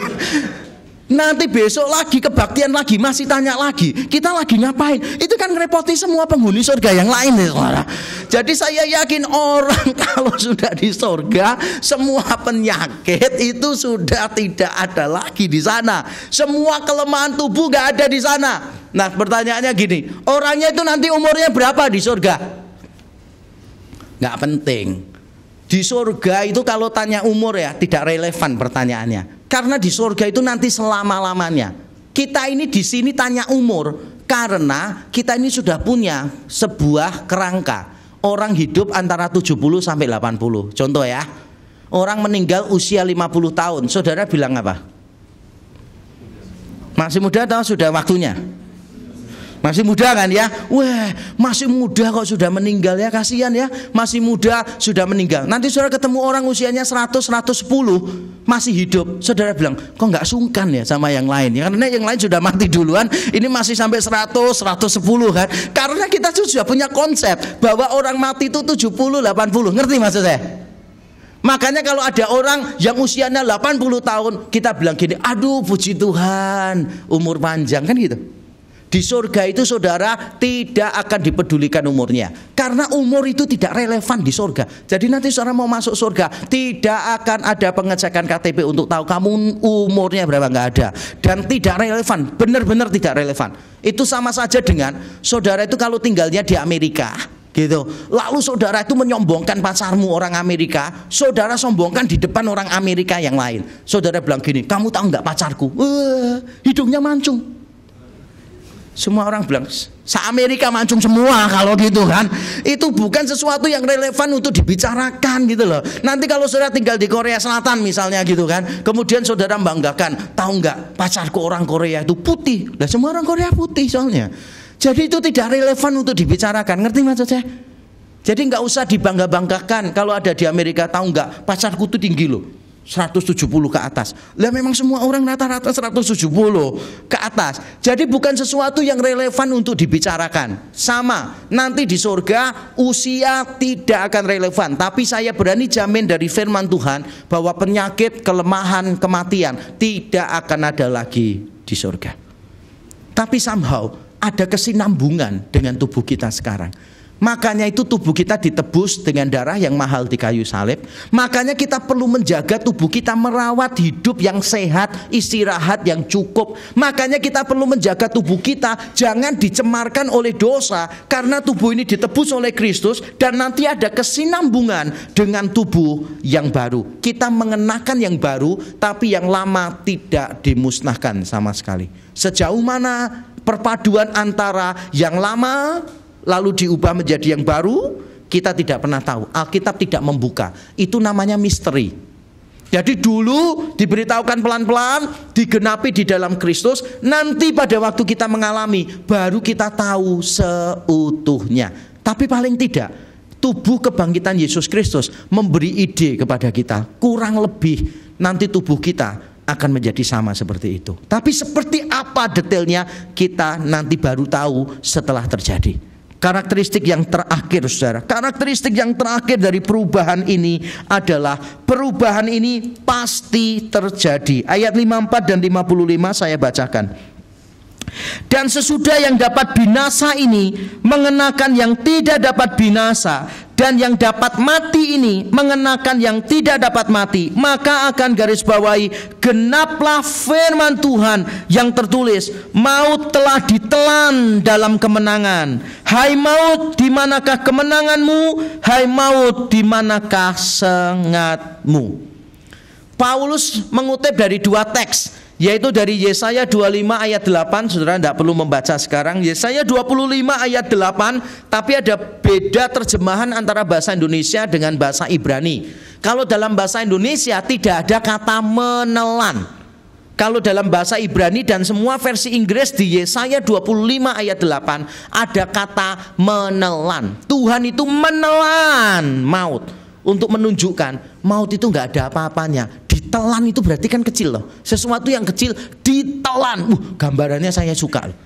Nanti besok lagi kebaktian lagi masih tanya lagi, kita lagi ngapain? Itu kan ngerepoti semua penghuni surga yang lain ya, saudara. Jadi saya yakin orang kalau sudah di surga, semua penyakit itu sudah tidak ada lagi di sana. Semua kelemahan tubuh nggak ada di sana. Nah, pertanyaannya gini, orangnya itu nanti umurnya berapa di surga? Nggak penting. Di surga itu kalau tanya umur ya tidak relevan pertanyaannya. Karena di surga itu nanti selama-lamanya. Kita ini di sini tanya umur karena kita ini sudah punya sebuah kerangka. Orang hidup antara 70 sampai 80. Contoh ya. Orang meninggal usia 50 tahun. Saudara bilang apa? Masih muda atau sudah waktunya? Masih muda kan ya? Wah, masih muda kok sudah meninggal ya, kasihan ya. Masih muda sudah meninggal. Nanti saudara ketemu orang usianya 100, 110 masih hidup. Saudara bilang, kok nggak sungkan ya sama yang lain ya? Karena yang lain sudah mati duluan, ini masih sampai 100, 110 kan? Karena kita sudah punya konsep bahwa orang mati itu 70, 80. Ngerti maksud saya? Makanya kalau ada orang yang usianya 80 tahun, kita bilang gini, aduh puji Tuhan, umur panjang kan gitu. Di surga itu saudara tidak akan dipedulikan umurnya. Karena umur itu tidak relevan di surga. Jadi nanti saudara mau masuk surga, tidak akan ada pengecekan KTP untuk tahu kamu umurnya berapa, nggak ada. Dan tidak relevan, benar-benar tidak relevan. Itu sama saja dengan saudara itu kalau tinggalnya di Amerika gitu. Lalu saudara itu menyombongkan pacarmu orang Amerika, saudara sombongkan di depan orang Amerika yang lain. Saudara bilang gini, kamu tahu nggak pacarku? Hidungnya mancung. Semua orang bilang, se-Amerika mancung semua kalau gitu kan. Itu bukan sesuatu yang relevan untuk dibicarakan gitu loh. Nanti kalau saudara tinggal di Korea Selatan misalnya gitu kan, kemudian saudara membanggakan, tahu nggak pacarku orang Korea itu putih. Lah semua orang Korea putih soalnya. Jadi itu tidak relevan untuk dibicarakan. Ngerti maksud saya? Jadi nggak usah dibangga-banggakan. Kalau ada di Amerika, tahu nggak pacarku itu tinggi loh, 170 ke atas. Lah memang semua orang rata-rata 170 ke atas. Jadi bukan sesuatu yang relevan untuk dibicarakan. Sama, nanti di surga usia tidak akan relevan. Tapi saya berani jamin dari firman Tuhan bahwa penyakit, kelemahan, kematian tidak akan ada lagi di surga. Tapi somehow ada kesinambungan dengan tubuh kita sekarang. Makanya itu tubuh kita ditebus dengan darah yang mahal di kayu salib. Makanya kita perlu menjaga tubuh kita, merawat hidup yang sehat, istirahat yang cukup. Makanya kita perlu menjaga tubuh kita jangan dicemarkan oleh dosa, karena tubuh ini ditebus oleh Kristus dan nanti ada kesinambungan dengan tubuh yang baru. Kita mengenakan yang baru, tapi yang lama tidak dimusnahkan sama sekali. Sejauh mana perpaduan antara yang lama lalu diubah menjadi yang baru, kita tidak pernah tahu. Alkitab tidak membuka. Itu namanya misteri. Jadi dulu diberitahukan pelan-pelan, digenapi di dalam Kristus. Nanti pada waktu kita mengalami, baru kita tahu seutuhnya. Tapi paling tidak, tubuh kebangkitan Yesus Kristus memberi ide kepada kita. Kurang lebih nanti tubuh kita akan menjadi sama seperti itu. Tapi seperti apa detailnya, kita nanti baru tahu setelah terjadi. Karakteristik yang terakhir saudara, karakteristik yang terakhir dari perubahan ini adalah perubahan ini pasti terjadi. Ayat 54 dan 55 saya bacakan. Dan sesudah yang dapat binasa ini mengenakan yang tidak dapat binasa, dan yang dapat mati ini mengenakan yang tidak dapat mati, maka akan garis bawahi genaplah firman Tuhan yang tertulis, maut telah ditelan dalam kemenangan. Hai maut, di manakah kemenanganmu? Hai maut, di manakah sengatmu? Paulus mengutip dari dua teks, yaitu dari Yesaya 25 ayat 8. Saudara tidak perlu membaca sekarang. Yesaya 25 ayat 8. Tapi ada beda terjemahan antara bahasa Indonesia dengan bahasa Ibrani. Kalau dalam bahasa Indonesia tidak ada kata menelan. Kalau dalam bahasa Ibrani dan semua versi Inggris di Yesaya 25 ayat 8 ada kata menelan. Tuhan itu menelan maut untuk menunjukkan maut itu nggak ada apa-apanya. Ditelan itu berarti kan kecil loh. Sesuatu yang kecil ditelan. Gambarannya saya suka loh.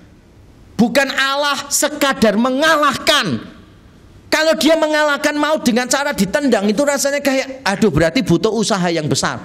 Bukan Allah sekadar mengalahkan. Kalau dia mengalahkan maut dengan cara ditendang itu rasanya kayak aduh berarti butuh usaha yang besar.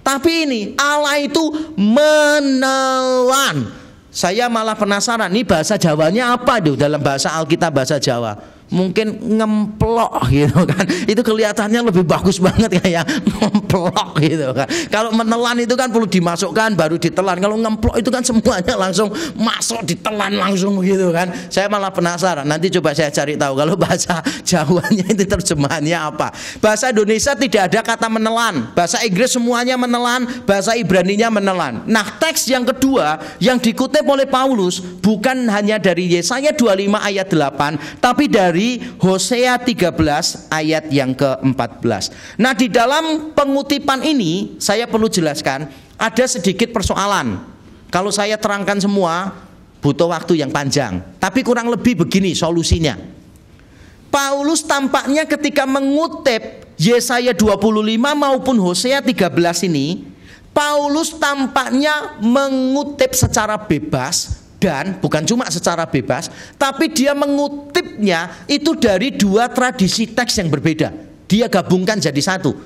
Tapi ini Allah itu menelan. Saya malah penasaran, ini bahasa Jawanya apa tuh dalam bahasa Alkitab bahasa Jawa? Mungkin ngemplok gitu kan. Itu kelihatannya lebih bagus banget kayak ngemplok gitu kan. Kalau menelan itu kan perlu dimasukkan baru ditelan. Kalau ngemplok itu kan semuanya langsung masuk ditelan langsung gitu kan. Saya malah penasaran. Nanti coba saya cari tahu kalau bahasa Jawanya itu terjemahannya apa. Bahasa Indonesia tidak ada kata menelan. Bahasa Inggris semuanya menelan, bahasa Ibraninya menelan. Nah, teks yang kedua yang dikutip oleh Paulus bukan hanya dari Yesaya 25 ayat 8, tapi dari Hosea 13 ayat yang ke-14. Nah, di dalam pengutipan ini saya perlu jelaskan ada sedikit persoalan. Kalau saya terangkan semua butuh waktu yang panjang. Tapi kurang lebih begini solusinya. Paulus tampaknya ketika mengutip Yesaya 25 maupun Hosea 13 ini, Paulus tampaknya mengutip secara bebas. Dan bukan cuma secara bebas, tapi dia mengutipnya itu dari dua tradisi teks yang berbeda. Dia gabungkan jadi satu.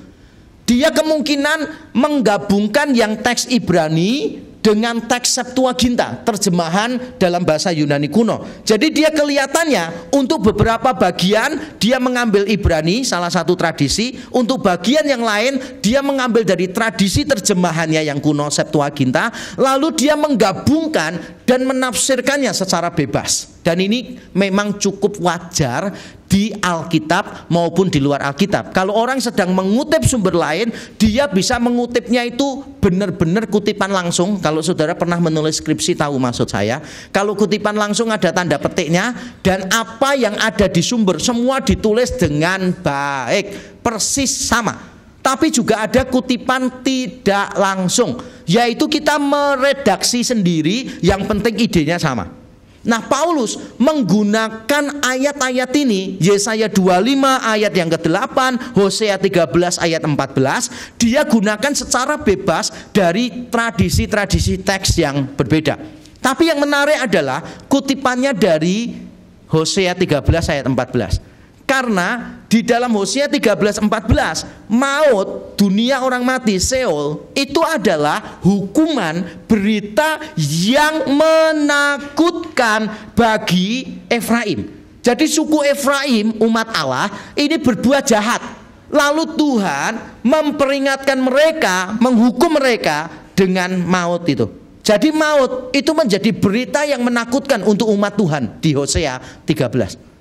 Dia kemungkinan menggabungkan yang teks Ibrani dengan teks Septuaginta, terjemahan dalam bahasa Yunani kuno. Jadi dia kelihatannya untuk beberapa bagian dia mengambil Ibrani, salah satu tradisi. Untuk bagian yang lain dia mengambil dari tradisi terjemahannya yang kuno Septuaginta. Lalu dia menggabungkan dan menafsirkannya secara bebas. Dan ini memang cukup wajar di Alkitab maupun di luar Alkitab. Kalau orang sedang mengutip sumber lain, dia bisa mengutipnya itu benar-benar kutipan langsung. Kalau saudara pernah menulis skripsi tahu maksud saya. Kalau kutipan langsung ada tanda petiknya, dan apa yang ada di sumber semua ditulis dengan baik, persis sama. Tapi juga ada kutipan tidak langsung, yaitu kita meredaksi sendiri, yang penting idenya sama. Nah, Paulus menggunakan ayat-ayat ini, Yesaya 25 ayat yang ke-8, Hosea 13 ayat 14, dia gunakan secara bebas dari tradisi-tradisi teks yang berbeda. Tapi yang menarik adalah kutipannya dari Hosea 13 ayat 14. Karena di dalam Hosea 13:14, maut, dunia orang mati, Sheol, itu adalah hukuman, berita yang menakutkan bagi Efraim. Jadi suku Efraim, umat Allah, ini berbuat jahat. Lalu Tuhan memperingatkan mereka, menghukum mereka dengan maut itu. Jadi maut itu menjadi berita yang menakutkan untuk umat Tuhan di Hosea 13.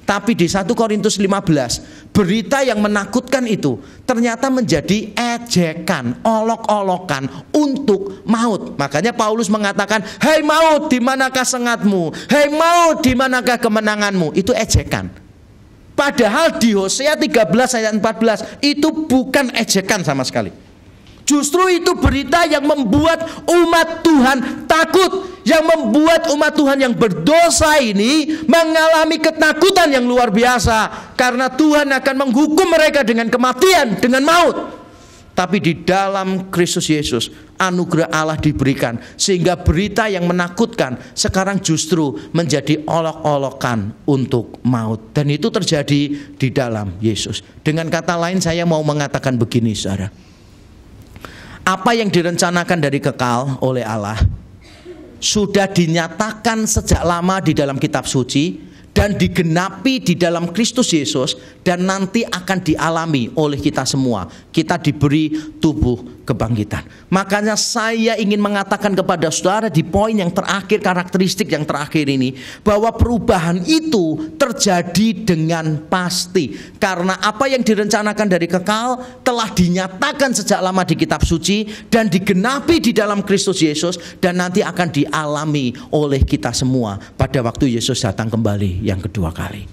Tapi di 1 Korintus 15, berita yang menakutkan itu ternyata menjadi ejekan, olok-olokan untuk maut. Makanya Paulus mengatakan, "Hei maut, di manakah sengatmu? Hei maut, di manakah kemenanganmu?" Itu ejekan. Padahal di Hosea 13 ayat 14 itu bukan ejekan sama sekali. Justru itu berita yang membuat umat Tuhan takut, yang membuat umat Tuhan yang berdosa ini mengalami ketakutan yang luar biasa, karena Tuhan akan menghukum mereka dengan kematian, dengan maut. Tapi di dalam Kristus Yesus anugerah Allah diberikan, sehingga berita yang menakutkan sekarang justru menjadi olok-olokan untuk maut. Dan itu terjadi di dalam Yesus. Dengan kata lain, saya mau mengatakan begini, saudara. Apa yang direncanakan dari kekal oleh Allah sudah dinyatakan sejak lama di dalam kitab suci dan digenapi di dalam Kristus Yesus, dan nanti akan dialami oleh kita semua. Kita diberi tubuh kebangkitan. Makanya saya ingin mengatakan kepada saudara di poin yang terakhir, karakteristik yang terakhir ini, bahwa perubahan itu terjadi dengan pasti. Karena apa yang direncanakan dari kekal telah dinyatakan sejak lama di kitab suci dan digenapi di dalam Kristus Yesus, dan nanti akan dialami oleh kita semua pada waktu Yesus datang kembali yang kedua kali.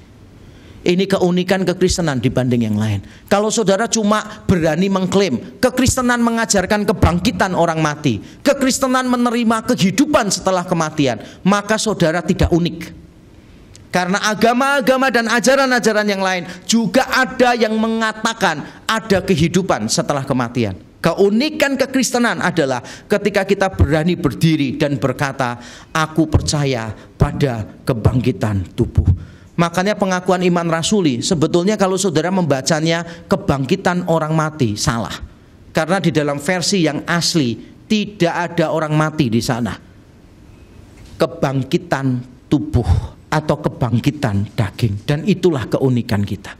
Ini keunikan kekristenan dibanding yang lain. Kalau saudara cuma berani mengklaim kekristenan mengajarkan kebangkitan orang mati, kekristenan menerima kehidupan setelah kematian, maka saudara tidak unik. Karena agama-agama dan ajaran-ajaran yang lain juga ada yang mengatakan ada kehidupan setelah kematian. Keunikan kekristenan adalah ketika kita berani berdiri dan berkata, aku percaya pada kebangkitan tubuh. Makanya pengakuan iman rasuli, sebetulnya kalau saudara membacanya kebangkitan orang mati, salah. Karena di dalam versi yang asli tidak ada orang mati di sana. Kebangkitan tubuh atau kebangkitan daging. Dan itulah keunikan kita.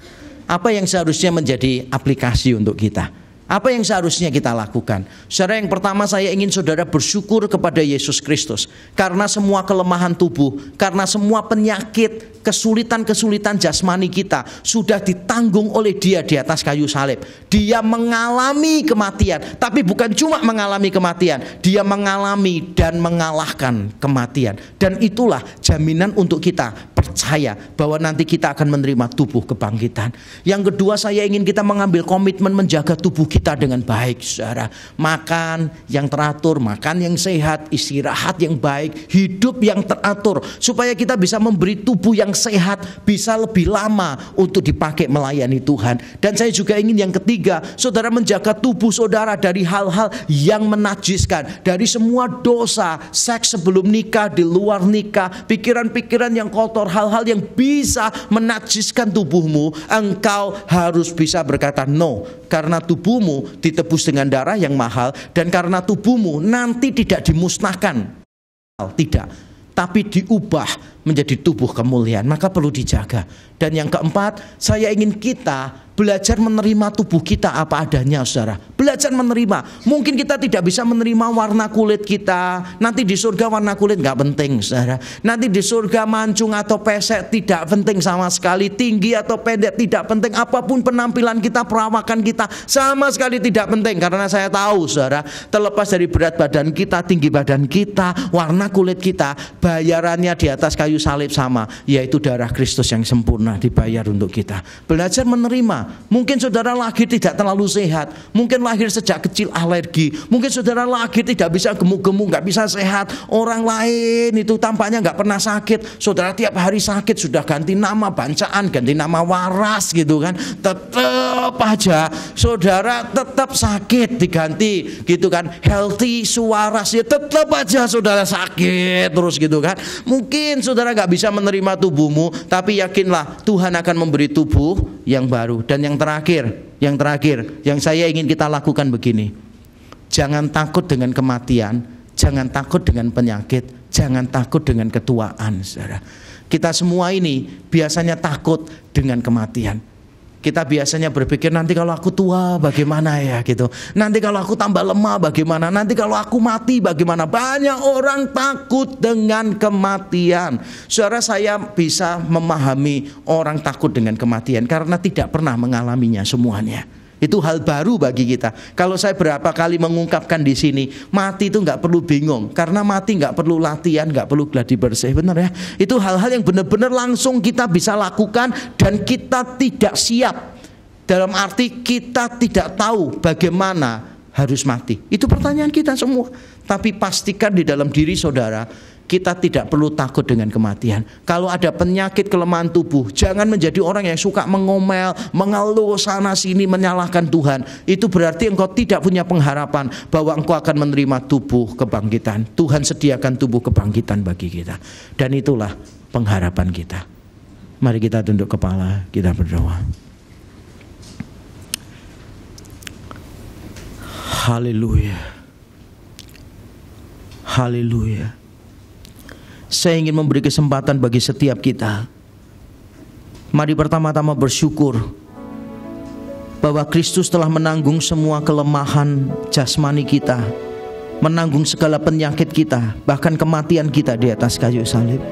Apa yang seharusnya menjadi aplikasi untuk kita? Apa yang seharusnya kita lakukan? Saudara, yang pertama saya ingin saudara bersyukur kepada Yesus Kristus. Karena semua kelemahan tubuh, karena semua penyakit, kesulitan-kesulitan jasmani kita sudah ditanggung oleh Dia di atas kayu salib. Dia mengalami kematian, tapi bukan cuma mengalami kematian, Dia mengalami dan mengalahkan kematian. Dan itulah jaminan untuk kita percaya bahwa nanti kita akan menerima tubuh kebangkitan. Yang kedua, saya ingin kita mengambil komitmen menjaga tubuh kita dengan baik, saudara. Makan yang teratur, makan yang sehat, istirahat yang baik, hidup yang teratur, supaya kita bisa memberi tubuh yang sehat, bisa lebih lama untuk dipakai melayani Tuhan. Dan saya juga ingin yang ketiga, saudara menjaga tubuh saudara dari hal-hal yang menajiskan, dari semua dosa, seks sebelum nikah, di luar nikah, pikiran-pikiran yang kotor, hal-hal yang bisa menajiskan tubuhmu. Engkau harus bisa berkata no, karena tubuhmu ditebus dengan darah yang mahal, dan karena tubuhmu nanti tidak dimusnahkan, tidak, tapi diubah menjadi tubuh kemuliaan, maka perlu dijaga. Dan yang keempat, saya ingin kita belajar menerima tubuh kita apa adanya, saudara. Belajar menerima. Mungkin kita tidak bisa menerima warna kulit kita. Nanti di surga warna kulit gak penting, saudara. Nanti di surga mancung atau pesek tidak penting sama sekali. Tinggi atau pendek tidak penting. Apapun penampilan kita, perawakan kita, sama sekali tidak penting. Karena saya tahu, saudara, terlepas dari berat badan kita, tinggi badan kita, warna kulit kita, bayarannya di atas kayu salib sama, yaitu darah Kristus yang sempurna dibayar untuk kita. Belajar menerima. Mungkin saudara lahir tidak terlalu sehat, mungkin lahir sejak kecil alergi, mungkin saudara lahir tidak bisa gemuk-gemuk, gak bisa sehat. Orang lain itu tampaknya gak pernah sakit, saudara tiap hari sakit, sudah ganti nama bancaan, ganti nama waras gitu kan, tetap aja saudara tetap sakit, diganti gitu kan, healthy suaras, ya tetap aja saudara sakit terus gitu kan. Mungkin saudara gak bisa menerima tubuhmu, tapi yakinlah Tuhan akan memberi tubuh yang baru. Dan yang terakhir, yang saya ingin kita lakukan begini. Jangan takut dengan kematian, jangan takut dengan penyakit, jangan takut dengan ketuaan, saudara. Kita semua ini biasanya takut dengan kematian. Kita biasanya berpikir, nanti kalau aku tua bagaimana ya gitu. Nanti kalau aku tambah lemah bagaimana. Nanti kalau aku mati bagaimana. Banyak orang takut dengan kematian. Saudara, saya bisa memahami orang takut dengan kematian karena tidak pernah mengalaminya semuanya. Itu hal baru bagi kita. Kalau saya berapa kali mengungkapkan di sini, mati itu nggak perlu bingung, karena mati nggak perlu latihan, nggak perlu gladi bersih, benar ya? Itu hal-hal yang benar-benar langsung kita bisa lakukan dan kita tidak siap. Dalam arti kita tidak tahu bagaimana harus mati. Itu pertanyaan kita semua. Tapi pastikan di dalam diri saudara, kita tidak perlu takut dengan kematian. Kalau ada penyakit kelemahan tubuh, jangan menjadi orang yang suka mengomel, mengeluh sana sini, menyalahkan Tuhan. Itu berarti engkau tidak punya pengharapan bahwa engkau akan menerima tubuh kebangkitan. Tuhan sediakan tubuh kebangkitan bagi kita. Dan itulah pengharapan kita. Mari kita tunduk kepala, kita berdoa. Haleluya. Haleluya. Saya ingin memberi kesempatan bagi setiap kita. Mari pertama-tama bersyukur bahwa Kristus telah menanggung semua kelemahan jasmani kita, menanggung segala penyakit kita, bahkan kematian kita di atas kayu salib.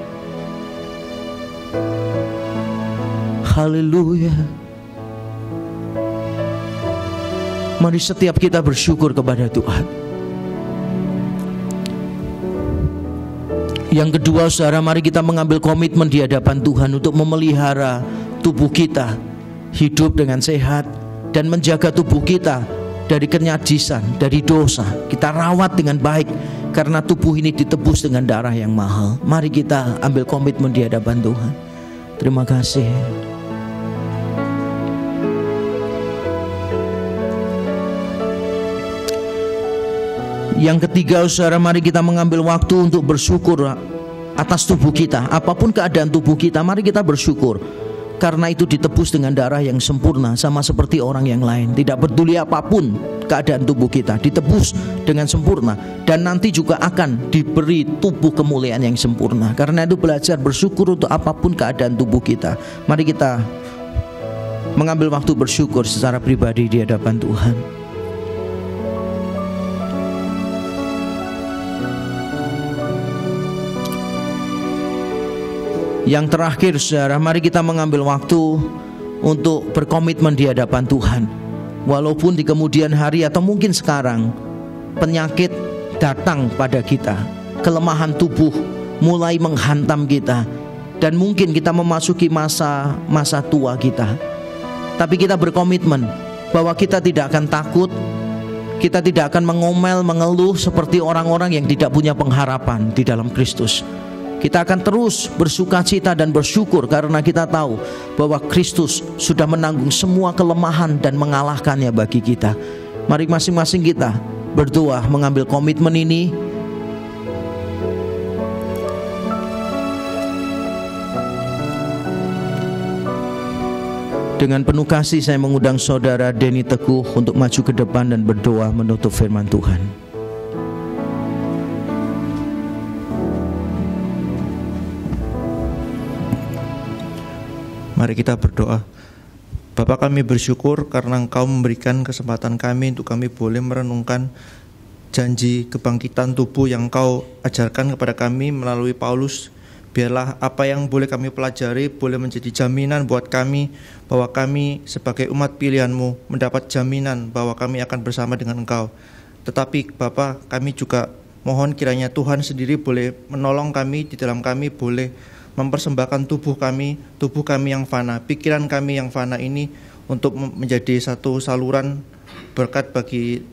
Haleluya. Mari setiap kita bersyukur kepada Tuhan. Yang kedua, saudara, mari kita mengambil komitmen di hadapan Tuhan untuk memelihara tubuh kita hidup dengan sehat dan menjaga tubuh kita dari kenajisan, dari dosa. Kita rawat dengan baik karena tubuh ini ditebus dengan darah yang mahal. Mari kita ambil komitmen di hadapan Tuhan. Terima kasih. Yang ketiga, saudara, mari kita mengambil waktu untuk bersyukur atas tubuh kita. Apapun keadaan tubuh kita, mari kita bersyukur. Karena itu ditebus dengan darah yang sempurna, sama seperti orang yang lain. Tidak peduli apapun keadaan tubuh kita, ditebus dengan sempurna. Dan nanti juga akan diberi tubuh kemuliaan yang sempurna. Karena itu belajar bersyukur untuk apapun keadaan tubuh kita. Mari kita mengambil waktu bersyukur secara pribadi di hadapan Tuhan. Yang terakhir, saudara, mari kita mengambil waktu untuk berkomitmen di hadapan Tuhan. Walaupun di kemudian hari atau mungkin sekarang penyakit datang pada kita, kelemahan tubuh mulai menghantam kita, dan mungkin kita memasuki masa tua kita. Tapi kita berkomitmen bahwa kita tidak akan takut, kita tidak akan mengomel, mengeluh seperti orang-orang yang tidak punya pengharapan di dalam Kristus. Kita akan terus bersukacita dan bersyukur karena kita tahu bahwa Kristus sudah menanggung semua kelemahan dan mengalahkannya bagi kita. Mari masing-masing kita berdoa mengambil komitmen ini. Dengan penuh kasih saya mengundang saudara Denny Teguh untuk maju ke depan dan berdoa menutup firman Tuhan. Mari kita berdoa. Bapa, kami bersyukur karena Engkau memberikan kesempatan kami untuk kami boleh merenungkan janji kebangkitan tubuh yang Engkau ajarkan kepada kami melalui Paulus. Biarlah apa yang boleh kami pelajari boleh menjadi jaminan buat kami bahwa kami sebagai umat pilihan-Mu mendapat jaminan bahwa kami akan bersama dengan Engkau. Tetapi Bapa, kami juga mohon kiranya Tuhan sendiri boleh menolong kami, di dalam kami boleh mempersembahkan tubuh kami yang fana, pikiran kami yang fana ini untuk menjadi satu saluran berkat bagi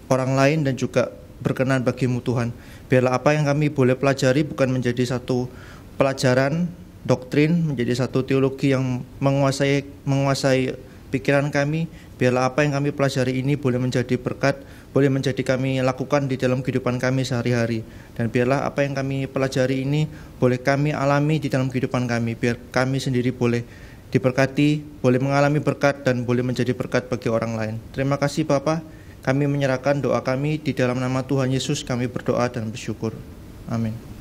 orang lain dan juga berkenan bagi-Mu Tuhan. Biarlah apa yang kami boleh pelajari bukan menjadi satu pelajaran doktrin, menjadi satu teologi yang menguasai pikiran kami. Biarlah apa yang kami pelajari ini boleh menjadi berkat, boleh menjadi kami lakukan di dalam kehidupan kami sehari-hari. Dan biarlah apa yang kami pelajari ini boleh kami alami di dalam kehidupan kami. Biar kami sendiri boleh diberkati, boleh mengalami berkat dan boleh menjadi berkat bagi orang lain. Terima kasih Bapa. Kami menyerahkan doa kami di dalam nama Tuhan Yesus, kami berdoa dan bersyukur. Amin.